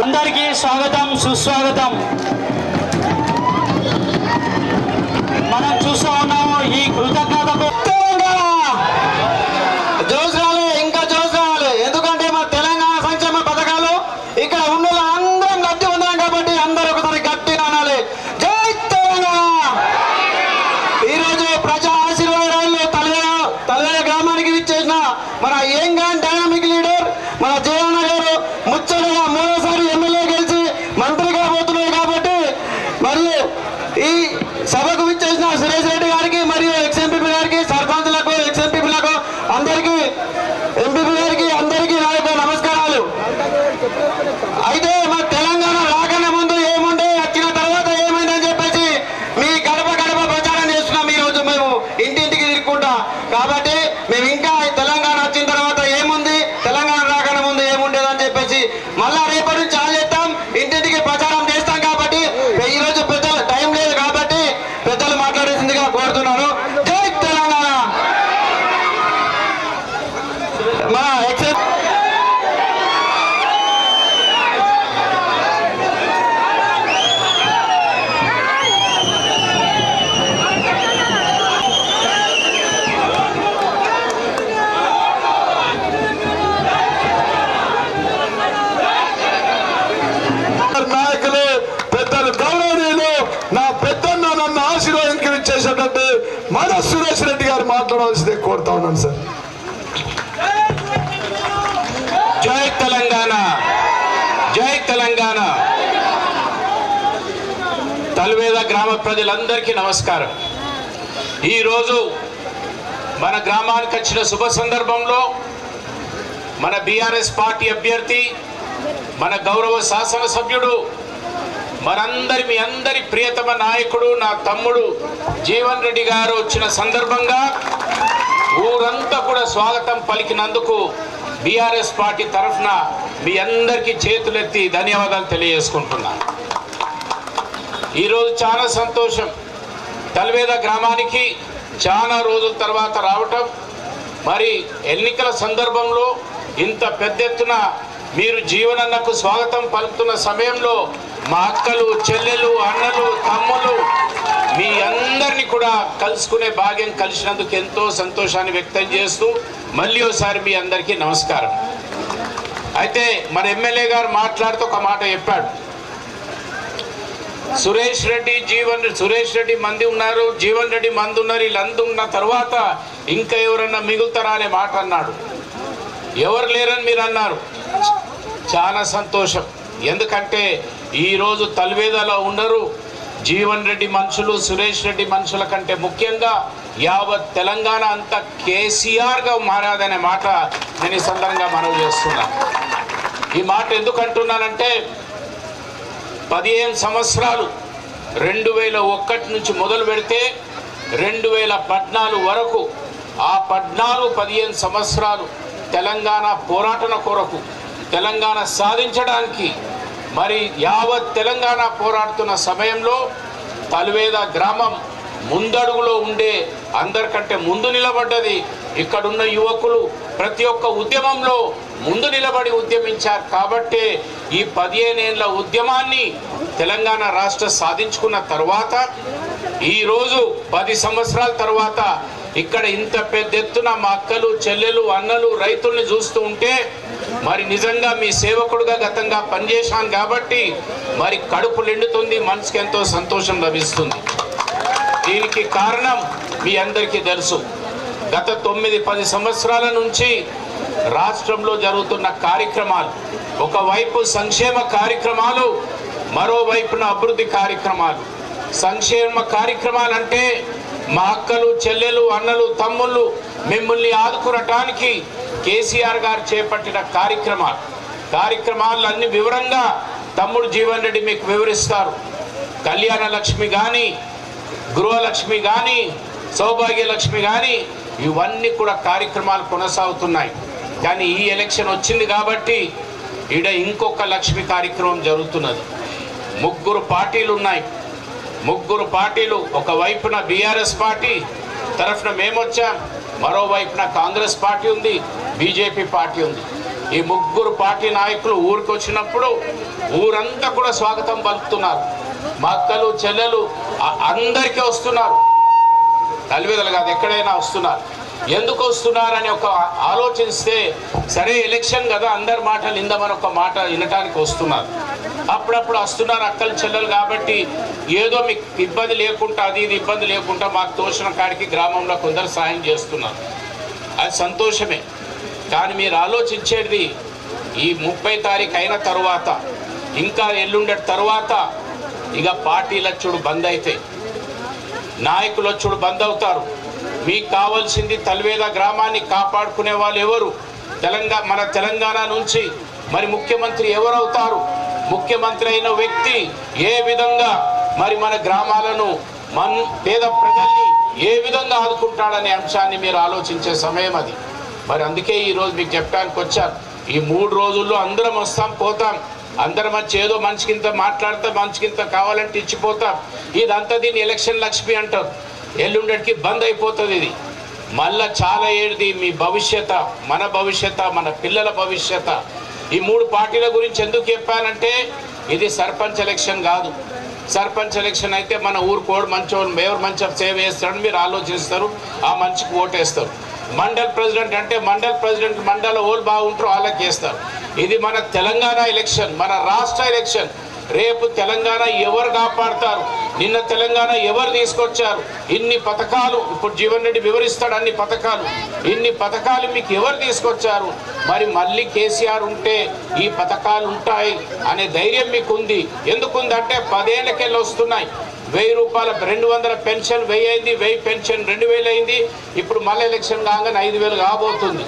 అందరికీ స్వాగతం సుస్వాగతం. మనం చూస్తూ ఉన్నాము ఈ కృతజ్ఞతకు జోస్ రాలే, ఇంకా జోస్ రావాలి. ఎందుకంటే మన తెలంగాణ సంక్షేమ పథకాలు ఇక్కడ ఉన్న అందరం గట్టి ఉన్నాం కాబట్టి అందరూ ఒకసారి గట్టి అనాలి. జై తెలంగాణ. ఈరోజు ప్రజా ఆశీర్వాద రైలు తలవేల గ్రామానికి ఇచ్చేసిన మన యంగ్ అండ్ డైనామిక్ లీడర్ మన జయన్న గారు ముచ్చటగా మూడోసారి ఎమ్మెల్యే గెలిచి మంత్రి కాబోతున్నాయి కాబట్టి మరియు ఈ సభకు విచ్చేసిన సురేష్ రెడ్డి గారికి మరియు ఎక్స్ఎంపీ గారికి, సర్పంచ్లకు, ఎక్స్ఎంపీలకు అందరికీ, ఎంపీపీ గారికి అందరికీ నా యొక్క నమస్కారాలు. అయితే మా తెలంగాణ రాకనే ముందు ఏముండే, వచ్చిన తర్వాత ఏమైందని చెప్పేసి మీ గడప గడప ప్రచారం చేస్తున్నాం. ఈరోజు మేము ఇంటింటికి తిరుగుకుంటా కాబట్టి మేము ఇంకా తెలంగాణ వచ్చిన తర్వాత ఏముంది, తెలంగాణ రాకనే ముందు ఏముండేదని చెప్పేసి మళ్ళా రేపటి నుంచి ఆన్ చేస్తాం, ఇంటింటికి ప్రచారం చేస్తాం. కాబట్టి ఈరోజు పెద్దలు టైం లేదు కాబట్టి పెద్దలు మాట్లాడేసిందిగా కోరుతున్నాను. జై తెలంగాణ. మా నాయకులు, పెద్దలు, గౌరవనీయులు, నా పెద్దన్న నన్ను ఆశీర్వదించేసేటట్టు మన సురేష్ రెడ్డి గారు మాట్లాడవలసిందే కోరుతా ఉన్నాను సార్. జై తెలంగాణ, జై తెలంగాణ. తల్వేద గ్రామ ప్రజలందరికీ నమస్కారం. ఈరోజు మన గ్రామానికి వచ్చిన శుభ సందర్భంలో మన బీఆర్ఎస్ పార్టీ అభ్యర్థి, మన గౌరవ శాసనసభ్యుడు, మనందరి మీ అందరి ప్రియతమ నాయకుడు, నా తమ్ముడు జీవన్ రెడ్డి గారు వచ్చిన సందర్భంగా ఊరంతా కూడా స్వాగతం పలికినందుకు బీఆర్ఎస్ పార్టీ తరఫున మీ అందరికీ చేతులెత్తి ధన్యవాదాలు తెలియజేసుకుంటున్నాను. ఈరోజు చాలా సంతోషం. తల్వేద గ్రామానికి చాలా రోజుల తర్వాత రావటం, మరి ఎన్నికల సందర్భంలో ఇంత పెద్ద ఎత్తున మీరు జీవనన్నకు స్వాగతం పలుకుతున్న సమయంలో మా అక్కలు, చెల్లెలు, అన్నలు, తమ్ములు మీ అందరినీ కూడా కలుసుకునే భాగ్యం కలిసినందుకు ఎంతో సంతోషాన్ని వ్యక్తం చేస్తూ మళ్ళీ ఒకసారి మీ అందరికీ నమస్కారం. అయితే మన ఎమ్మెల్యే గారు మాట్లాడుతూ ఒక మాట చెప్పాడు. సురేష్ రెడ్డి మంది ఉన్నారు, జీవన్ రెడ్డి మంది ఉన్నారు, వీళ్ళందరూ ఉన్న తర్వాత ఇంకా ఎవరన్నా మిగులుతారా అనే మాట అన్నాడు. ఎవరు లేరని మీరు అన్నారు. చాలా సంతోషం. ఎందుకంటే ఈరోజు తల్వేదలో ఉన్నారు జీవన్ రెడ్డి మనుషులు, సురేష్ రెడ్డి మనుషుల కంటే ముఖ్యంగా యావత్ తెలంగాణ అంతా కేసీఆర్గా మారాదనే మాట నేను ఈ సందర్భంగా మనవి చేస్తున్నా. ఈ మాట ఎందుకు అంటున్నానంటే 15 సంవత్సరాలు 2001 నుంచి మొదలు పెడితే 2014 వరకు ఆ 14-15 సంవత్సరాలు తెలంగాణ పోరాటం కొరకు, తెలంగాణ సాధించడానికి మరి యావత్ తెలంగాణ పోరాడుతున్న సమయంలో తల్వేద గ్రామం ముందడుగులో ఉండే అందరికంటే ముందు నిలబడ్డది. ఇక్కడున్న యువకులు ప్రతి ఒక్క ఉద్యమంలో ముందు నిలబడి ఉద్యమించారు. కాబట్టే ఈ 15 ఏళ్ల ఉద్యమాన్ని తెలంగాణ రాష్ట్ర సాధించుకున్న తర్వాత ఈరోజు 10 సంవత్సరాల తర్వాత ఇక్కడ ఇంత పెద్ద ఎత్తున మా అక్కలు, చెల్లెలు, అన్నలు, రైతుల్ని చూస్తూ ఉంటే మరి నిజంగా మీ సేవకుడుగా గతంగా పనిచేశాను కాబట్టి మరి కడుపు నిండుతుంది, మనసుకి ఎంతో సంతోషం లభిస్తుంది. దీనికి కారణం మీ అందరికీ తెలుసు. గత 9-10 సంవత్సరాల నుంచి రాష్ట్రంలో జరుగుతున్న కార్యక్రమాలు, ఒకవైపు సంక్షేమ కార్యక్రమాలు, మరోవైపున అభివృద్ధి కార్యక్రమాలు. సంక్షేమ కార్యక్రమాలు అంటే మా అక్కలు, చెల్లెలు, అన్నలు, తమ్ముళ్ళు మిమ్మల్ని ఆదుకునటానికి కేసీఆర్ గారు చేపట్టిన కార్యక్రమాలు అన్ని వివరంగా తమ్ముడు జీవన్ రెడ్డి మీకు వివరిస్తారు. కళ్యాణ లక్ష్మి కానీ, గృహలక్ష్మి కానీ, సౌభాగ్యలక్ష్మి కానీ ఇవన్నీ కూడా కార్యక్రమాలు కొనసాగుతున్నాయి. కానీ ఈ ఎలక్షన్ వచ్చింది కాబట్టి ఈడ ఇంకొక లక్ష్మి కార్యక్రమం జరుగుతున్నది. 3 పార్టీలు ఉన్నాయి. 3 పార్టీలు, ఒకవైపున బీఆర్ఎస్ పార్టీ తరఫున మేము వచ్చాం, మరోవైపున కాంగ్రెస్ పార్టీ ఉంది, బీజేపీ పార్టీ ఉంది. ఈ ముగ్గురు పార్టీ నాయకులు ఊరికి వచ్చినప్పుడు ఊరంతా కూడా స్వాగతం పలుకుతున్నారు. మా అక్కలు చెల్లెలు అందరికీ వస్తున్నారు, తల్లిదండ్రులు కాదు ఎక్కడైనా వస్తున్నారు. ఎందుకు వస్తున్నారని ఒక ఆలోచిస్తే సరే ఎలక్షన్ కదా అందరి మాటలు ఇందమని ఒక మాట వినటానికి వస్తున్నారు. అప్పుడప్పుడు వస్తున్నారు అక్కలు చెల్లెలు కాబట్టి ఏదో మీకు ఇబ్బంది లేకుండా అది ఇది ఇబ్బంది లేకుండా మాకు తోచిన కాడికి గ్రామంలో కొందరు సాయం చేస్తున్నారు. అది సంతోషమే. కానీ మీరు ఆలోచించేది ఈ 30 తారీఖు అయిన తర్వాత ఇంకా ఎల్లుండే తర్వాత ఇక పార్టీలు వచ్చుడు బంద్ అవుతాయి, నాయకులు వచ్చుడు బంద్ అవుతారు. మీకు కావాల్సింది తల్వేద గ్రామాన్ని కాపాడుకునే వాళ్ళు ఎవరు? మన తెలంగాణ నుంచి మరి ముఖ్యమంత్రి ఎవరవుతారు? ముఖ్యమంత్రి అయిన వ్యక్తి ఏ విధంగా మరి మన గ్రామాలను పేద ప్రజల్ని ఏ విధంగా ఆదుకుంటాడనే అంశాన్ని మీరు ఆలోచించే సమయం అది. మరి అందుకే ఈరోజు మీకు చెప్పడానికి వచ్చాను. ఈ 3 రోజుల్లో అందరం వస్తాం పోతాం, అందరం వచ్చి ఏదో మనిషికింత మాట్లాడతాం, మనిషికింత కావాలంటే ఇచ్చిపోతాం. ఇదంతా దీన్ని ఎలక్షన్ లక్ష్మి అంటారు. ఎల్లుండికి బంద్ అయిపోతుంది. ఇది మళ్ళా చాలా ఏడిది మీ భవిష్యత్, మన భవిష్యత్, మన పిల్లల భవిష్యత్. ఈ 3 పార్టీల గురించి ఎందుకు చెప్పానంటే ఇది సర్పంచ్ ఎలక్షన్ కాదు. సర్పంచ్ ఎలక్షన్ అయితే మన ఊరుకోడు మంచోడు ఎవరు మంచిగా సేవ చేస్తాడని మీరు ఆలోచిస్తారు, ఆ మంచికి ఓటేస్తారు. మండల్ ప్రెసిడెంట్ అంటే మండల్ ప్రెసిడెంట్ మండల ఓళ్ళు బాగుంటారు వాళ్ళకి చేస్తారు. ఇది మన తెలంగాణ ఎలక్షన్, మన రాష్ట్ర ఎలక్షన్. రేపు తెలంగాణ ఎవరు కాపాడుతారు? నిన్న తెలంగాణ ఎవరు తీసుకొచ్చారు? ఇన్ని పథకాలు ఇప్పుడు జీవన్ రెడ్డి వివరిస్తాడు. అన్ని పథకాలు, ఇన్ని పథకాలు మీకు ఎవరు తీసుకొచ్చారు? మరి మళ్ళీ కేసీఆర్ ఉంటే ఈ పథకాలు ఉంటాయి అనే ధైర్యం మీకు ఉంది. ఎందుకుందంటే 10 ఏళ్ళకెళ్ళి వస్తున్నాయి. 1000 రూపాయల 200 పెన్షన్ 1000 అయింది, 1000 పెన్షన్ 2000 అయింది. ఇప్పుడు మళ్ళీ ఎలక్షన్ కాగానే 5000 కాబోతుంది.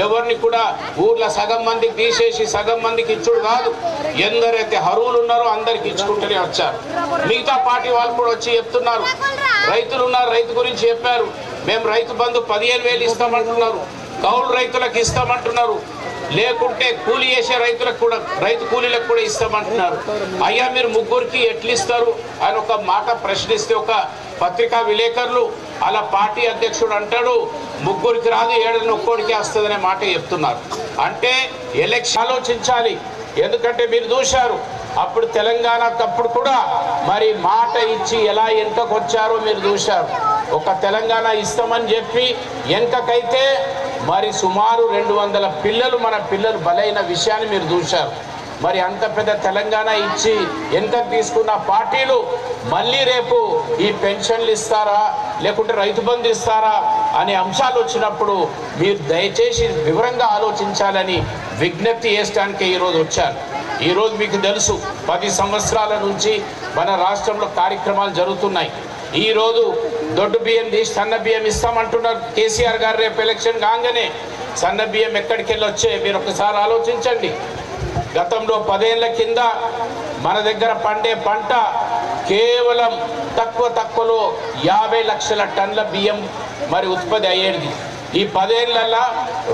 ఎవరిని కూడా ఊర్లో సగం మందికి తీసేసి సగం మందికి ఇచ్చుడు కాదు. ఎందరైతే అర్హులు ఉన్నారో అందరికి ఇచ్చుకుంటూనే వచ్చారు. మిగతా పార్టీ వాళ్ళు కూడా వచ్చి చెప్తున్నారు. రైతులు ఉన్నారు, రైతు గురించి చెప్పారు. మేము రైతు బంధు 15,000 ఇస్తామంటున్నారు, కౌలు రైతులకు ఇస్తామంటున్నారు, లేకుంటే కూలీ చేసే రైతులకు కూడా రైతు కూలీలకు కూడా ఇస్తామంటున్నారు. అయ్యా మీరు ముగ్గురికి ఎట్లు ఇస్తారు అని ఒక మాట ప్రశ్నిస్తే ఒక పత్రికా విలేకరులు అలా పార్టీ అధ్యక్షుడు అంటాడు ముగ్గురికి రాదు 7 ఒక్కోడికి వస్తుందనే మాట చెప్తున్నారు. అంటే ఎలక్షన్ ఆలోచించాలి. ఎందుకంటే మీరు చూశారు అప్పుడు తెలంగాణకు అప్పుడు కూడా మరి మాట ఇచ్చి ఎలా వెనుకకొచ్చారో మీరు చూశారు. ఒక తెలంగాణ ఇస్తామని చెప్పి వెనుకకైతే మరి సుమారు 200 పిల్లలు మన పిల్లలు బలైన విషయాన్ని మీరు చూశారు. మరి అంత పెద్ద తెలంగాణ ఇచ్చి ఎంత తీసుకున్న పార్టీలు మళ్ళీ రేపు ఈ పెన్షన్లు ఇస్తారా లేకుంటే రైతు బంధు ఇస్తారా అనే అంశాలు వచ్చినప్పుడు మీరు దయచేసి వివరంగా ఆలోచించాలని విజ్ఞప్తి చేయడానికి ఈరోజు వచ్చాను. ఈరోజు మీకు తెలుసు 10 సంవత్సరాల నుంచి మన రాష్ట్రంలో కార్యక్రమాలు జరుగుతున్నాయి. ఈరోజు దొడ్డు బియ్యం తీసి సన్న బియ్యం ఇస్తామంటున్నారు కేసీఆర్ గారు. రేపు ఎలక్షన్ కాగానే సన్న బియ్యం ఎక్కడికి వెళ్ళి వచ్చే మీరు ఒకసారి ఆలోచించండి. గతంలో 10 ఏళ్ల కింద మన దగ్గర పండే పంట కేవలం తక్కువలో 50 లక్షల టన్నుల బియ్యం మరి ఉత్పత్తి అయ్యేది. ఈ 10 ఏళ్లలో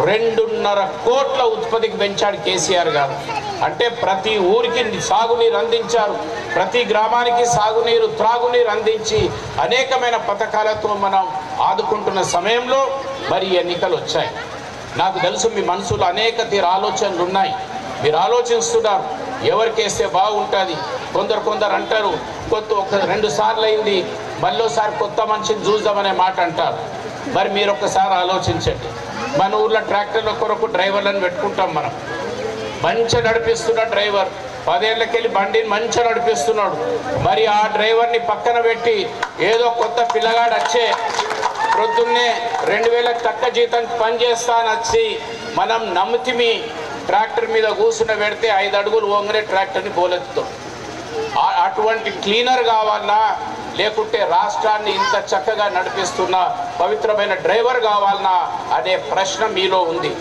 2.5 కోట్ల ఉత్పత్తికి పెంచాడు కేసీఆర్ గారు. అంటే ప్రతి ఊరికి సాగునీరు అందించారు, ప్రతి గ్రామానికి సాగునీరు త్రాగునీరు అందించి అనేకమైన పథకాలతో మనం ఆదుకుంటున్న సమయంలో మరి ఎన్నికలు వచ్చాయి. నాకు తెలుసు మీ మనసులో అనేక ఆలోచనలు ఉన్నాయి. మీరు ఆలోచిస్తున్నారు ఎవరికి వేస్తే బాగుంటుంది. కొందరు అంటారు కొత్త 1-2 సార్లు అయింది మళ్ళీసారి కొత్త మనిషిని చూద్దామనే మాట అంటారు. మరి మీరు ఒక్కసారి ఆలోచించండి. మన ఊర్లో ట్రాక్టర్ల కొరకు డ్రైవర్లను పెట్టుకుంటాం. మనం మంచిగా నడిపిస్తున్న డ్రైవర్ 10 ఏళ్ళకెళ్ళి బండిని మంచిగా నడిపిస్తున్నాడు. మరి ఆ డ్రైవర్ని పక్కన పెట్టి ఏదో కొత్త పిల్లగాడు వచ్చే ప్రొద్దున్నే 2000 తక్కువ జీతానికి పనిచేస్తాను వచ్చి మనం నమ్మితిమి ట్రాక్టర్ మీద కూర్చుని పెడితే 5 అడుగులు వంగనే ట్రాక్టర్ని బోలెత్తుతాం. అటువంటి క్లీనర్ కావాలన్నా లేకుంటే రాష్ట్రాన్ని ఇంత చక్కగా నడిపిస్తున్న పవిత్రమైన డ్రైవర్ కావాలన్నా అనే ప్రశ్న మీలో ఉంది.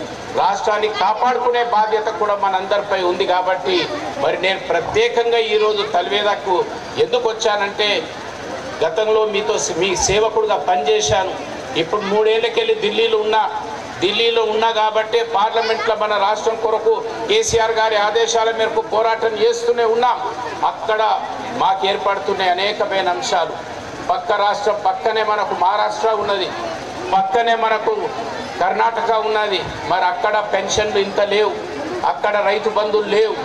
రాష్ట్రాన్ని కాపాడుకునే బాధ్యత కూడా మనందరిపై ఉంది. కాబట్టి మరి నేను ప్రత్యేకంగా ఈరోజు తల్వేదకు ఎందుకు వచ్చానంటే గతంలో మీ సేవకుడుగా పనిచేశాను. ఇప్పుడు 3 ఏళ్ళకెళ్ళి ఢిల్లీలో ఉన్నా కాబట్టి పార్లమెంట్లో మన రాష్ట్రం కొరకు కేసీఆర్ గారి ఆదేశాల మేరకు పోరాటం చేస్తూనే ఉన్నాం. అక్కడ మాకు ఏర్పడుతున్నాయి అనేకమైన అంశాలు. పక్క రాష్ట్రం పక్కనే మనకు మహారాష్ట్ర ఉన్నది, పక్కనే మనకు కర్ణాటక ఉన్నది, మరి అక్కడ పెన్షన్లు ఇంత లేవు, అక్కడ రైతు బంధువులు లేవు.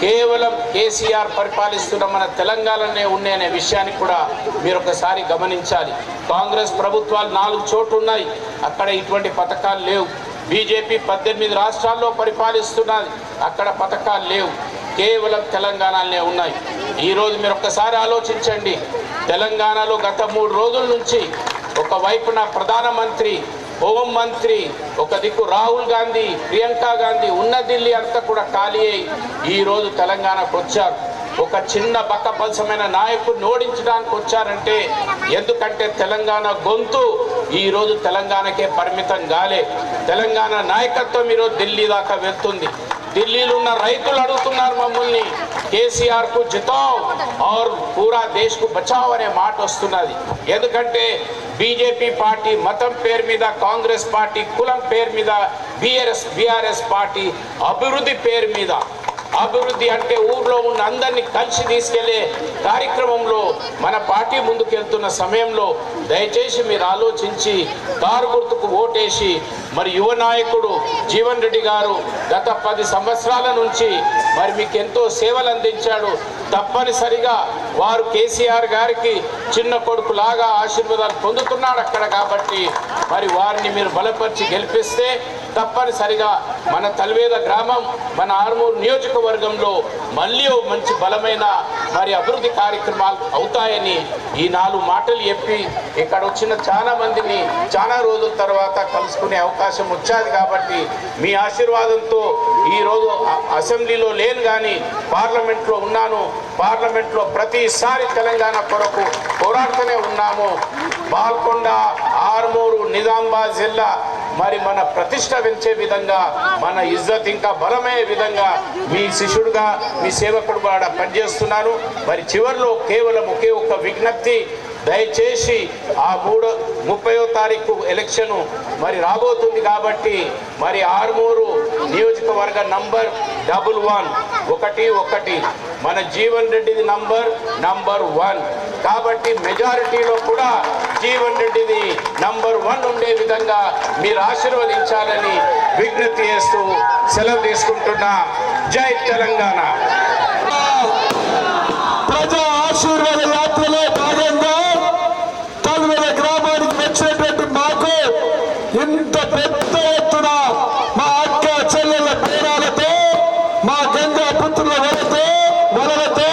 కేవలం కేసీఆర్ పరిపాలిస్తున్న మన తెలంగాణలోనే ఉన్నాయనే విషయాన్ని కూడా మీరు ఒకసారి గమనించాలి. కాంగ్రెస్ ప్రభుత్వాలు 4 చోట్ల ఉన్నాయి, అక్కడ ఇటువంటి పథకాలు లేవు. బీజేపీ 18 రాష్ట్రాల్లో పరిపాలిస్తున్నది, అక్కడ పథకాలు లేవు. కేవలం తెలంగాణలోనే ఉన్నాయి. ఈరోజు మీరు ఒక్కసారి ఆలోచించండి. తెలంగాణలో గత 3 రోజుల నుంచి ఒకవైపున ప్రధానమంత్రి, హోంమంత్రి, ఒక దిక్కు రాహుల్ గాంధీ, ప్రియాంక గాంధీ ఉన్న ఢిల్లీ అంతా కూడా ఖాళీ అయి ఈరోజు తెలంగాణకు వచ్చారు. ఒక చిన్న బక్కపల్సమైన నాయకుడిని ఓడించడానికి వచ్చారంటే ఎందుకంటే తెలంగాణ గొంతు ఈరోజు తెలంగాణకే పరిమితం కాలే. తెలంగాణ నాయకత్వం ఈరోజు ఢిల్లీ దాకా వెళ్తుంది. ఢిల్లీలో ఉన్న రైతులు అడుగుతున్నారు మమ్మల్ని, కేసీఆర్ కు జితావ్ और पूरा देश को बचाओ అనే మాట వస్తున్నది. ఎందుకంటే బీజేపీ పార్టీ మతం పేరు మీద, కాంగ్రెస్ పార్టీ కులం పేరు మీద, బీఆర్ఎస్ పార్టీ అభివృద్ధి పేరు మీద, అభివృద్ధి అంటే ఊర్లో ఉన్న అందరినీ కలిసి తీసుకెళ్లే కార్యక్రమంలో మన పార్టీ ముందుకెళ్తున్న సమయంలో దయచేసి మీరు ఆలోచించి కారు గుర్తుకు ఓటేసి మరి యువ నాయకుడు జీవన్ రెడ్డి గారు గత 10 సంవత్సరాల నుంచి మరి మీకు ఎంతో సేవలు అందించాడు. తప్పనిసరిగా వారు కేసీఆర్ గారికి చిన్న కొడుకు లాగా ఆశీర్వాదాలు పొందుతున్నాడు అక్కడ. కాబట్టి మరి వారిని మీరు బలపరిచి గెలిపిస్తే తప్పనిసరిగా మన తల్వేద గ్రామం, మన ఆర్మూరు నియోజకవర్గంలో మళ్ళీ మంచి బలమైన మరి అభివృద్ధి కార్యక్రమాలు అవుతాయని ఈ 4 మాటలు చెప్పి ఇక్కడ వచ్చిన చాలా మందిని చాలా రోజుల తర్వాత కలుసుకునే అవకాశం వచ్చాది. కాబట్టి మీ ఆశీర్వాదంతో ఈరోజు అసెంబ్లీలో లేను కానీ పార్లమెంట్లో ఉన్నాను. పార్లమెంట్లో ప్రతిసారి తెలంగాణ కొరకు పోరాడుతూనే ఉన్నాము. బాల్కొండ, ఆర్మూరు, నిజామాబాద్ జిల్లా మరి మన ప్రతిష్ట పెంచే విధంగా, మన ఇజ్జత్ ఇంకా బలమయ్యే విధంగా మీ శిష్యుడుగా, మీ సేవకుడుగా పనిచేస్తున్నాను. మరి చివరిలో కేవలం ఒకే ఒక్క విజ్ఞప్తి, దయచేసి ఆ 30వ తారీఖు ఎలక్షన్ మరి రాబోతుంది కాబట్టి మరి ఆర్మూరు నియోజకవర్గ నంబర్ 11 మన జీవన్ రెడ్డిది నంబర్ 1 కాబట్టి మెజారిటీలో కూడా జీవన్ రెడ్డిది నంబర్ 1 ఉండే విధంగా మీరు ఆశీర్వదించాలని విజ్ఞప్తి చేస్తూ సెలవు తీసుకుంటున్నా. జై తెలంగాణ. ప్రజా ఆశీర్వాద యాత్రలో భాగంగా తల్వేద గ్రామానికి వచ్చేటువంటి మాకు ఇంత పెద్ద ఎత్తున మా అక్క చెల్లెల పేరాలతో, మా గంగా పుత్రుల వలలతో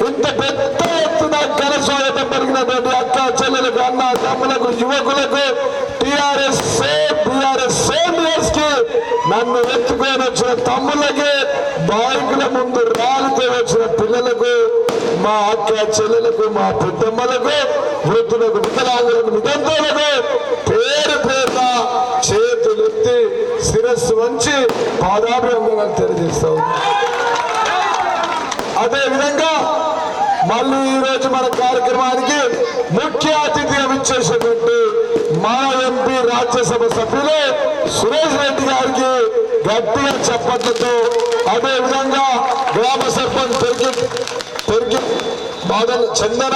ఇంత పెద్ద ఎత్తున ఘన స్వాగతం పెరిగినటువంటి అక్క చెల్లెలకు, అన్న తమ్ములకు, యువకులకు, టీఆర్ఎస్ సీనియర్స్ కి, నన్ను ఎత్తుకొని వచ్చిన తమ్ములకి, బైకుల ముందు రాలితో వచ్చిన పిల్లలకు, మా అక్క చెల్లెలకు, మా పెద్దమ్మలకు, వృద్ధులకు, వికలాంగులకు, వితంతువులకు పేరు పేరున చేతులెత్తి శిరస్సు వంచి పాదాభివందనాలు తెలియజేస్తాం. అదే విధంగా మళ్ళీ ఈరోజు మన కార్యక్రమానికి ముఖ్య అతిథిగా విచ్చేసినటువంటి మన ఎంపీ రాజ్యసభ సభ్యులు సురేష్ రెడ్డి గారికి గట్టిగా చప్పట్లతో, అదే విధంగా గ్రామ సర్పంచ్ పెరిగి బాదల్ చందన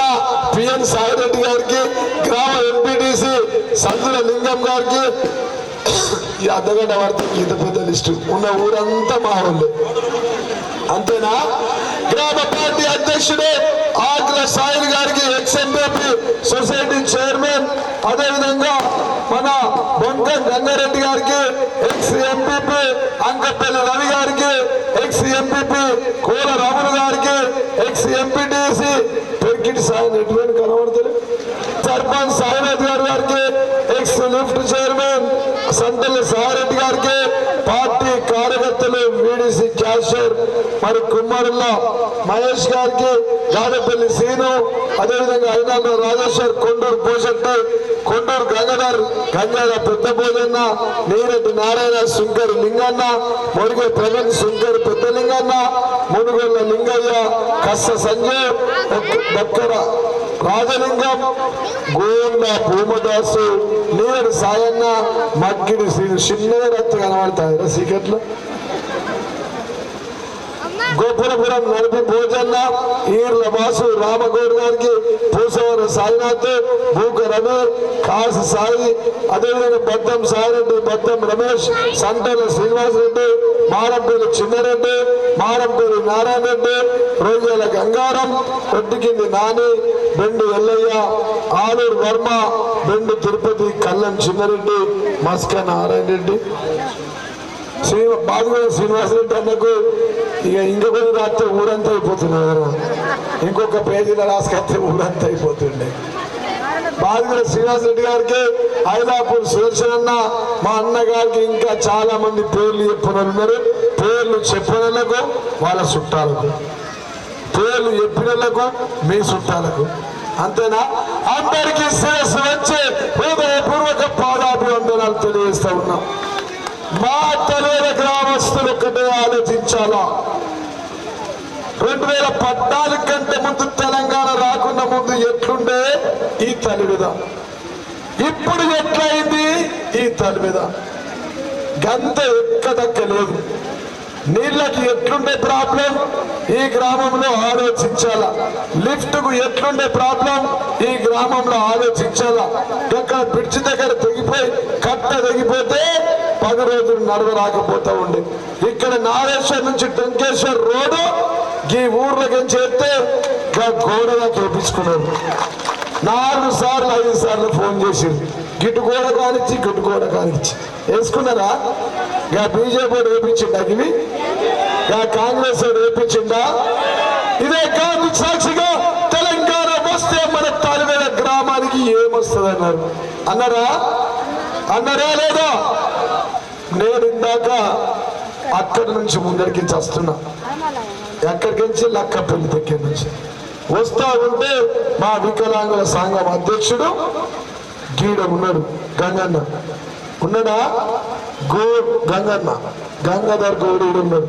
పిఎన్ సాయిరెడ్డి గారికి, గ్రామ ఎంపీటీసీ సందుల లింగం గారికి, ఈ అర్ధగంట వార్త ఇంత పెద్ద లిస్టు ఉన్న ఊరంతా మా ఊళ్ళే. అంతేనా? గ్రామ పార్టీ అధ్యక్షుడు ఆకుల సాయిల్ గారికి, ఎక్స్ఎంపీ సొసైటీ చైర్మన్, అదేవిధంగా మన బొంక గంగారెడ్డి గారికి, ఎక్స్ ఎంపీపీ అంకపల్లి రవి గారికి, ఎక్స్ ఎంపీపీ కోల రాములు గారికి, ఎక్స్ ఎంపీటీసీ పెరికిటి సాయి ఎటువంటి కనబడుతుంది సర్పంచ్ సాయినాథ్ గారికి, ఎక్స్ లిఫ్ట్ చైర్మన్ సంతల సాయిరెడ్డి గారికి, పార్టీ కార్యకర్తలు వీడీసీ క్యాషియర్ మరి కుమారుల్లా మహేష్ గారికి, గాడపల్లి శ్రీను, అదేవిధంగా అయినాల రాజేశ్వర్, కొండూరు పోషెట్టి, కొండూరు గంగాధర్, గంగాధర పెద్ద భోజన్న, నీరెడ్డి నారాయణ, శంకర్ లింగన్న, మొరిగే ప్రవీణ్, శంకర్ పెద్ద లింగన్న, మునుగొల్ల లింగయ్య, కస్స సంజయ్, బక్కర రాజలింగం, గోండ భూమదాసు, నీరెడ్డి సాయన్న, మగ్గిడి శ్రీ చిన్నగా రక్త కనబడతాయి సీకెట్లో. గోపురపురం నడిపి భోజన్న, ఈర్ల వాసు రామగౌడ్ గారికి, పూసవరం సాయినాథ్, భూక రమేష్, కాసు సాయి, అదేవిధంగా బద్దం సాయిరెడ్డి, బద్దం రమేష్, సంటల శ్రీనివాసరెడ్డి, మారంపల్లి చిన్నారెడ్డి, మారంపల్లి నారాయణ రెడ్డి, రోజుల గంగారం, కొట్టికింది నాని, బెండు ఎల్లయ్య, ఆలూరు వర్మ, బెండు తిరుపతి, కల్లం చిన్నారెడ్డి, మస్క నారాయణ రెడ్డి, బాగుగా శ్రీనివాసరెడ్డి అన్నకు ఇక ఇంకొకటి రాస్తే ఊరంతా అయిపోతున్నాయి కదా, ఇంకొక పేజీలో రాసుకొస్తే ఊరంతా అయిపోతుండే. బాగుగా శ్రీనివాసరెడ్డి గారికి, ఐలాపూర్ సుదర్శన్ అన్న, మా అన్న గారికి, ఇంకా చాలా మంది పేర్లు చెప్పినన్నారు. పేర్లు చెప్పినలకు వాళ్ళ చుట్టాలకు, పేర్లు చెప్పినలకు మీ చుట్టాలకు, అంతేనా? అందరికీ శిరస్సు వచ్చే హృదయపూర్వక పాదాభివందనాలు తెలియజేస్తా ఉన్నాం. మా తల్లి గ్రామస్తులు ఒక్కటే ఆలోచించాలా, 2014 కంటే ముందు తెలంగాణ రాకుండా ముందు ఎట్లుండే ఈ తల్లి మీద, ఇప్పుడు ఎట్లయింది ఈ తల్లి మీద, గంత ఎక్కదక్కలేదు. నీళ్ళకి ఎట్లుండే ప్రాబ్లం ఈ గ్రామంలో ఆలోచించాలా, లిఫ్ట్ కు ఎట్లుండే ప్రాబ్లం ఈ గ్రామంలో ఆలోచించాలా. అక్కడ బ్రిడ్జ్ దగ్గర తెగిపోయి కట్ట తెగిపోతే 10 రోజులు నడవరాకపోతా ఉండే. ఇక్కడ నారేశ్వర్ నుంచి టంకేశ్వర్ రోడ్డు ఈ ఊర్లకి చేస్తే గోడగా చేపించుకున్నారు. 4 సార్లు 5 సార్లు ఫోన్ చేసింది, గిట్టు గోడ కానిచ్చి గిట్టు గోడ కానిచ్చి వేసుకున్నారా? బీజేపీ వేపించిండా, ఇవి కాంగ్రెస్ వేపించిండా? ఇదే కాదు సాక్షిగా తెలంగాణ వస్తే మన తాలివేల గ్రామానికి ఏమొస్తుంది అన్నారు. అన్నారా లేదా? నేను ఇందాక అక్కడి నుంచి ముందరికి వస్తున్నా, ఎక్కడికి నుంచి లక్కపల్లి దగ్గర నుంచి వస్తా ఉంటే మా వికలాంగుల సంఘం అధ్యక్షుడు గీడ ఉన్నాడు, గంగన్న ఉన్నాడా? గంగన్న గంగాధర్ గౌడ్ ఉన్నాడు.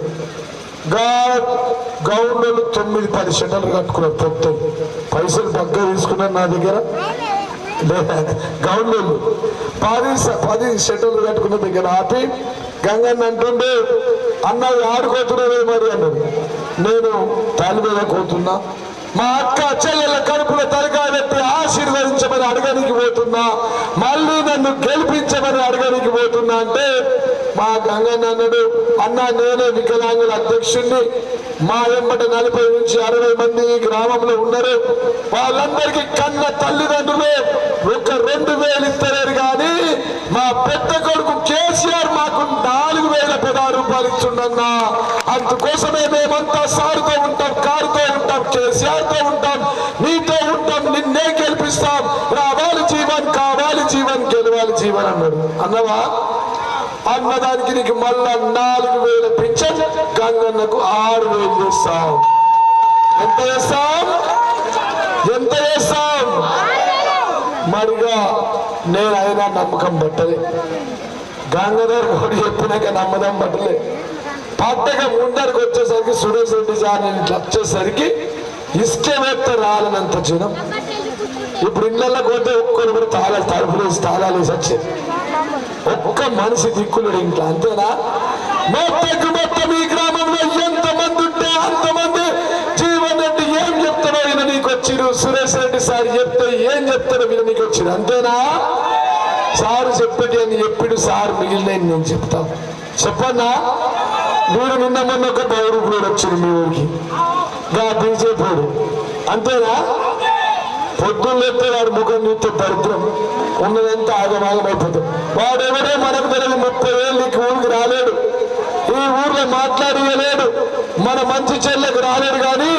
గౌండ్లు 9-10 షటర్లు కట్టుకున్నారు. పొత్తం పైసలు దగ్గర తీసుకున్నారు నా దగ్గర. గౌండ్లు 10 షటర్లు కట్టుకున్న దగ్గర ఆపి గంగన్న అంటుండే, అన్నది ఆడుకోతున్నదే మరి అన్నది. నేను తాలి మీద కోతున్నా, మా అక్క చెల్లెల కడుపులో తలకాయ పెట్టి ఆశీర్వదించమని అడగనికి పోతున్నా, మళ్ళీ నన్ను గెలిపించమని అడగనికి పోతున్నా అంటే మా గంగన్న అన్నాడు, అన్న నేనే వికలాంగుల అధ్యక్షుడిని, మా వెంబట 40 నుంచి 60 మంది ఈ గ్రామంలో ఉన్నారు. వాళ్ళందరికీ కన్న తల్లిదండ్రులు ఒక 2000 ఇస్తలేరు, కానీ మా పెద్ద కొడుకు కేసీఆర్ మాకు 4016 రూపాయలు ఇస్తుండన్నా. అందుకోసమే మేమంతా సారుతో ఉంటాం, కారుతో ఉంటాం, కేసీఆర్తో ఉంటాం, నీతో ఉంటాం, నిన్నే గెలిపిస్తాం, రావాలి జీవన్, కావాలి జీవన్, గెలవాలి జీవన్ అన్నాడు. అన్నవా? అన్నదానికి నీకు మళ్ళా 4000 పింఛన్, గంగన్నకు 6000 చేస్తాం. ఎంత చేస్తాం? మరిగా నేను అయినా నమ్మకం పట్టలే, గంగాధర్ గౌడ్ చెప్పినాక నమ్మదం పట్టలే. పట్టక ముందరికి వచ్చేసరికి సురేష్ రెడ్డి సార్ ఇంట్లో వచ్చేసరికి ఇష్టవేత్త రాలనంత జనం. ఇప్పుడు ఇళ్ళకి పోతే ఒక్కరు కూడా తాళాలు వేసి వచ్చేది, ఒక్క మనిషి దిక్కులేడు ఇంట్లో, అంతేనా? మొత్తం ఈ గ్రామంలో ఎంతమంది ఉంటే అంతమంది జీవన్ రెడ్డి ఏం చెప్తాడో ఈయన నీకు వచ్చిరు, సురేష్ రెడ్డి సార్ చెప్తే ఏం చెప్తాడో వీళ్ళు నీకు వచ్చిరు, అంతేనా? సారు చెప్పేటి అని చెప్పిడు, సార్ మిగిలిన నేను చెప్తా. చెప్పన్నా? మీరు నిన్న మొన్న ఒక పౌరుడు వచ్చింది మీ ఊరికి, బీజేపీ, అంతేనా? పొద్దున్నెత్తే వాడు ముఖం చూస్తే దరిద్రం, ఉన్నదంతా ఆగమాగమైపోతుంది. వాడెవడే మనకు తెలియదు, 30 ఏళ్ళు ఊరికి రాలేడు, ఈ ఊర్లో మాట్లాడలేడు, మన మంచి చెల్లెకు రాలేడు. కానీ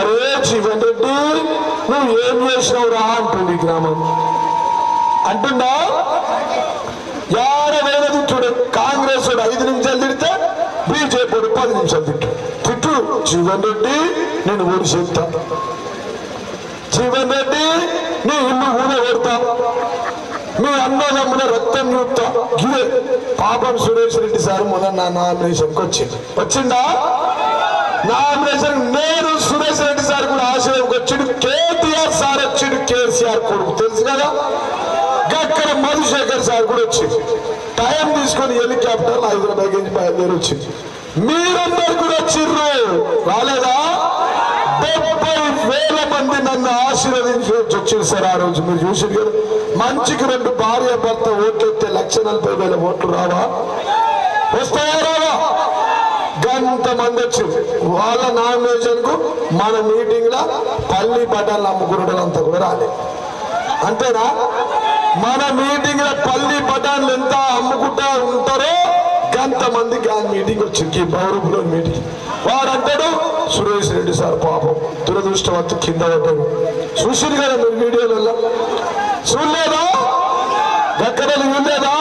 అరే జీవన్ రెడ్డి నువ్వు ఏం చేసినావు రా అంటుంది గ్రామం, అంటుందా? వేల తిట్టుడు. కాంగ్రెస్ 5 నిమిషాలు తిడితే బీజేపీ 10 నిమిషాలు తిట్టు. జీవన్ రెడ్డి నేను ఊరి చెప్తా, జీవన్ రెడ్డి నీ ఇల్లు ఊరగొడతా, మీ అన్నదమ్ముల రక్తం చూపుతా. గిదే పాపం సురేష్ రెడ్డి సార్ మొదలు నా నామినేషన్కి వచ్చిందా? నామినేషన్ నేను సురేష్ రెడ్డి సార్ కూడా ఆశ్రయంకి వచ్చిండు, కేటీఆర్ సార్ వచ్చిండు, కేసీఆర్ కొడుకు తెలుసు కదా, అక్కడ మధుశేఖర్ సార్ కూడా వచ్చింది. టైం తీసుకొని హెలికాప్టర్ హైదరాబాద్ నుంచి బయలుదేరి వచ్చింది. మీరందరు కూడా వచ్చిర్రు, రాలేదా? 70,000 మంది నన్ను ఆశీర్వదించి వచ్చారు సార్. ఆ రోజు మీరు చూసారు కదా, మంచికి 2 భార్య భర్త ఓట్లు వస్తే 1,40,000 ఓట్లు రావా? వస్తాయా రావా? గంట మంది వచ్చారు. వాళ్ళ నామినేషన్ కు మన మీటింగ్ లో పల్లి బట్టలు అమ్ముకునేటంతా కూడా రాలేదు. అంతేనా? మన మీటింగ్ లో పల్లి బఠాన్లు ఎంత అమ్ముకుంటా ఉంటారో గంతమంది మీటింగ్ వచ్చింది, బౌరూపులో మీటింగ్. వాడంటాడు సురేష్ రెడ్డి సార్ పాపం దురదృష్టవంతు కింద పడ్డాడు. చూసింది కదా మీరు వీడియోలలో, చూడలేదా? గక్కడలు ఇవ్వలేదా?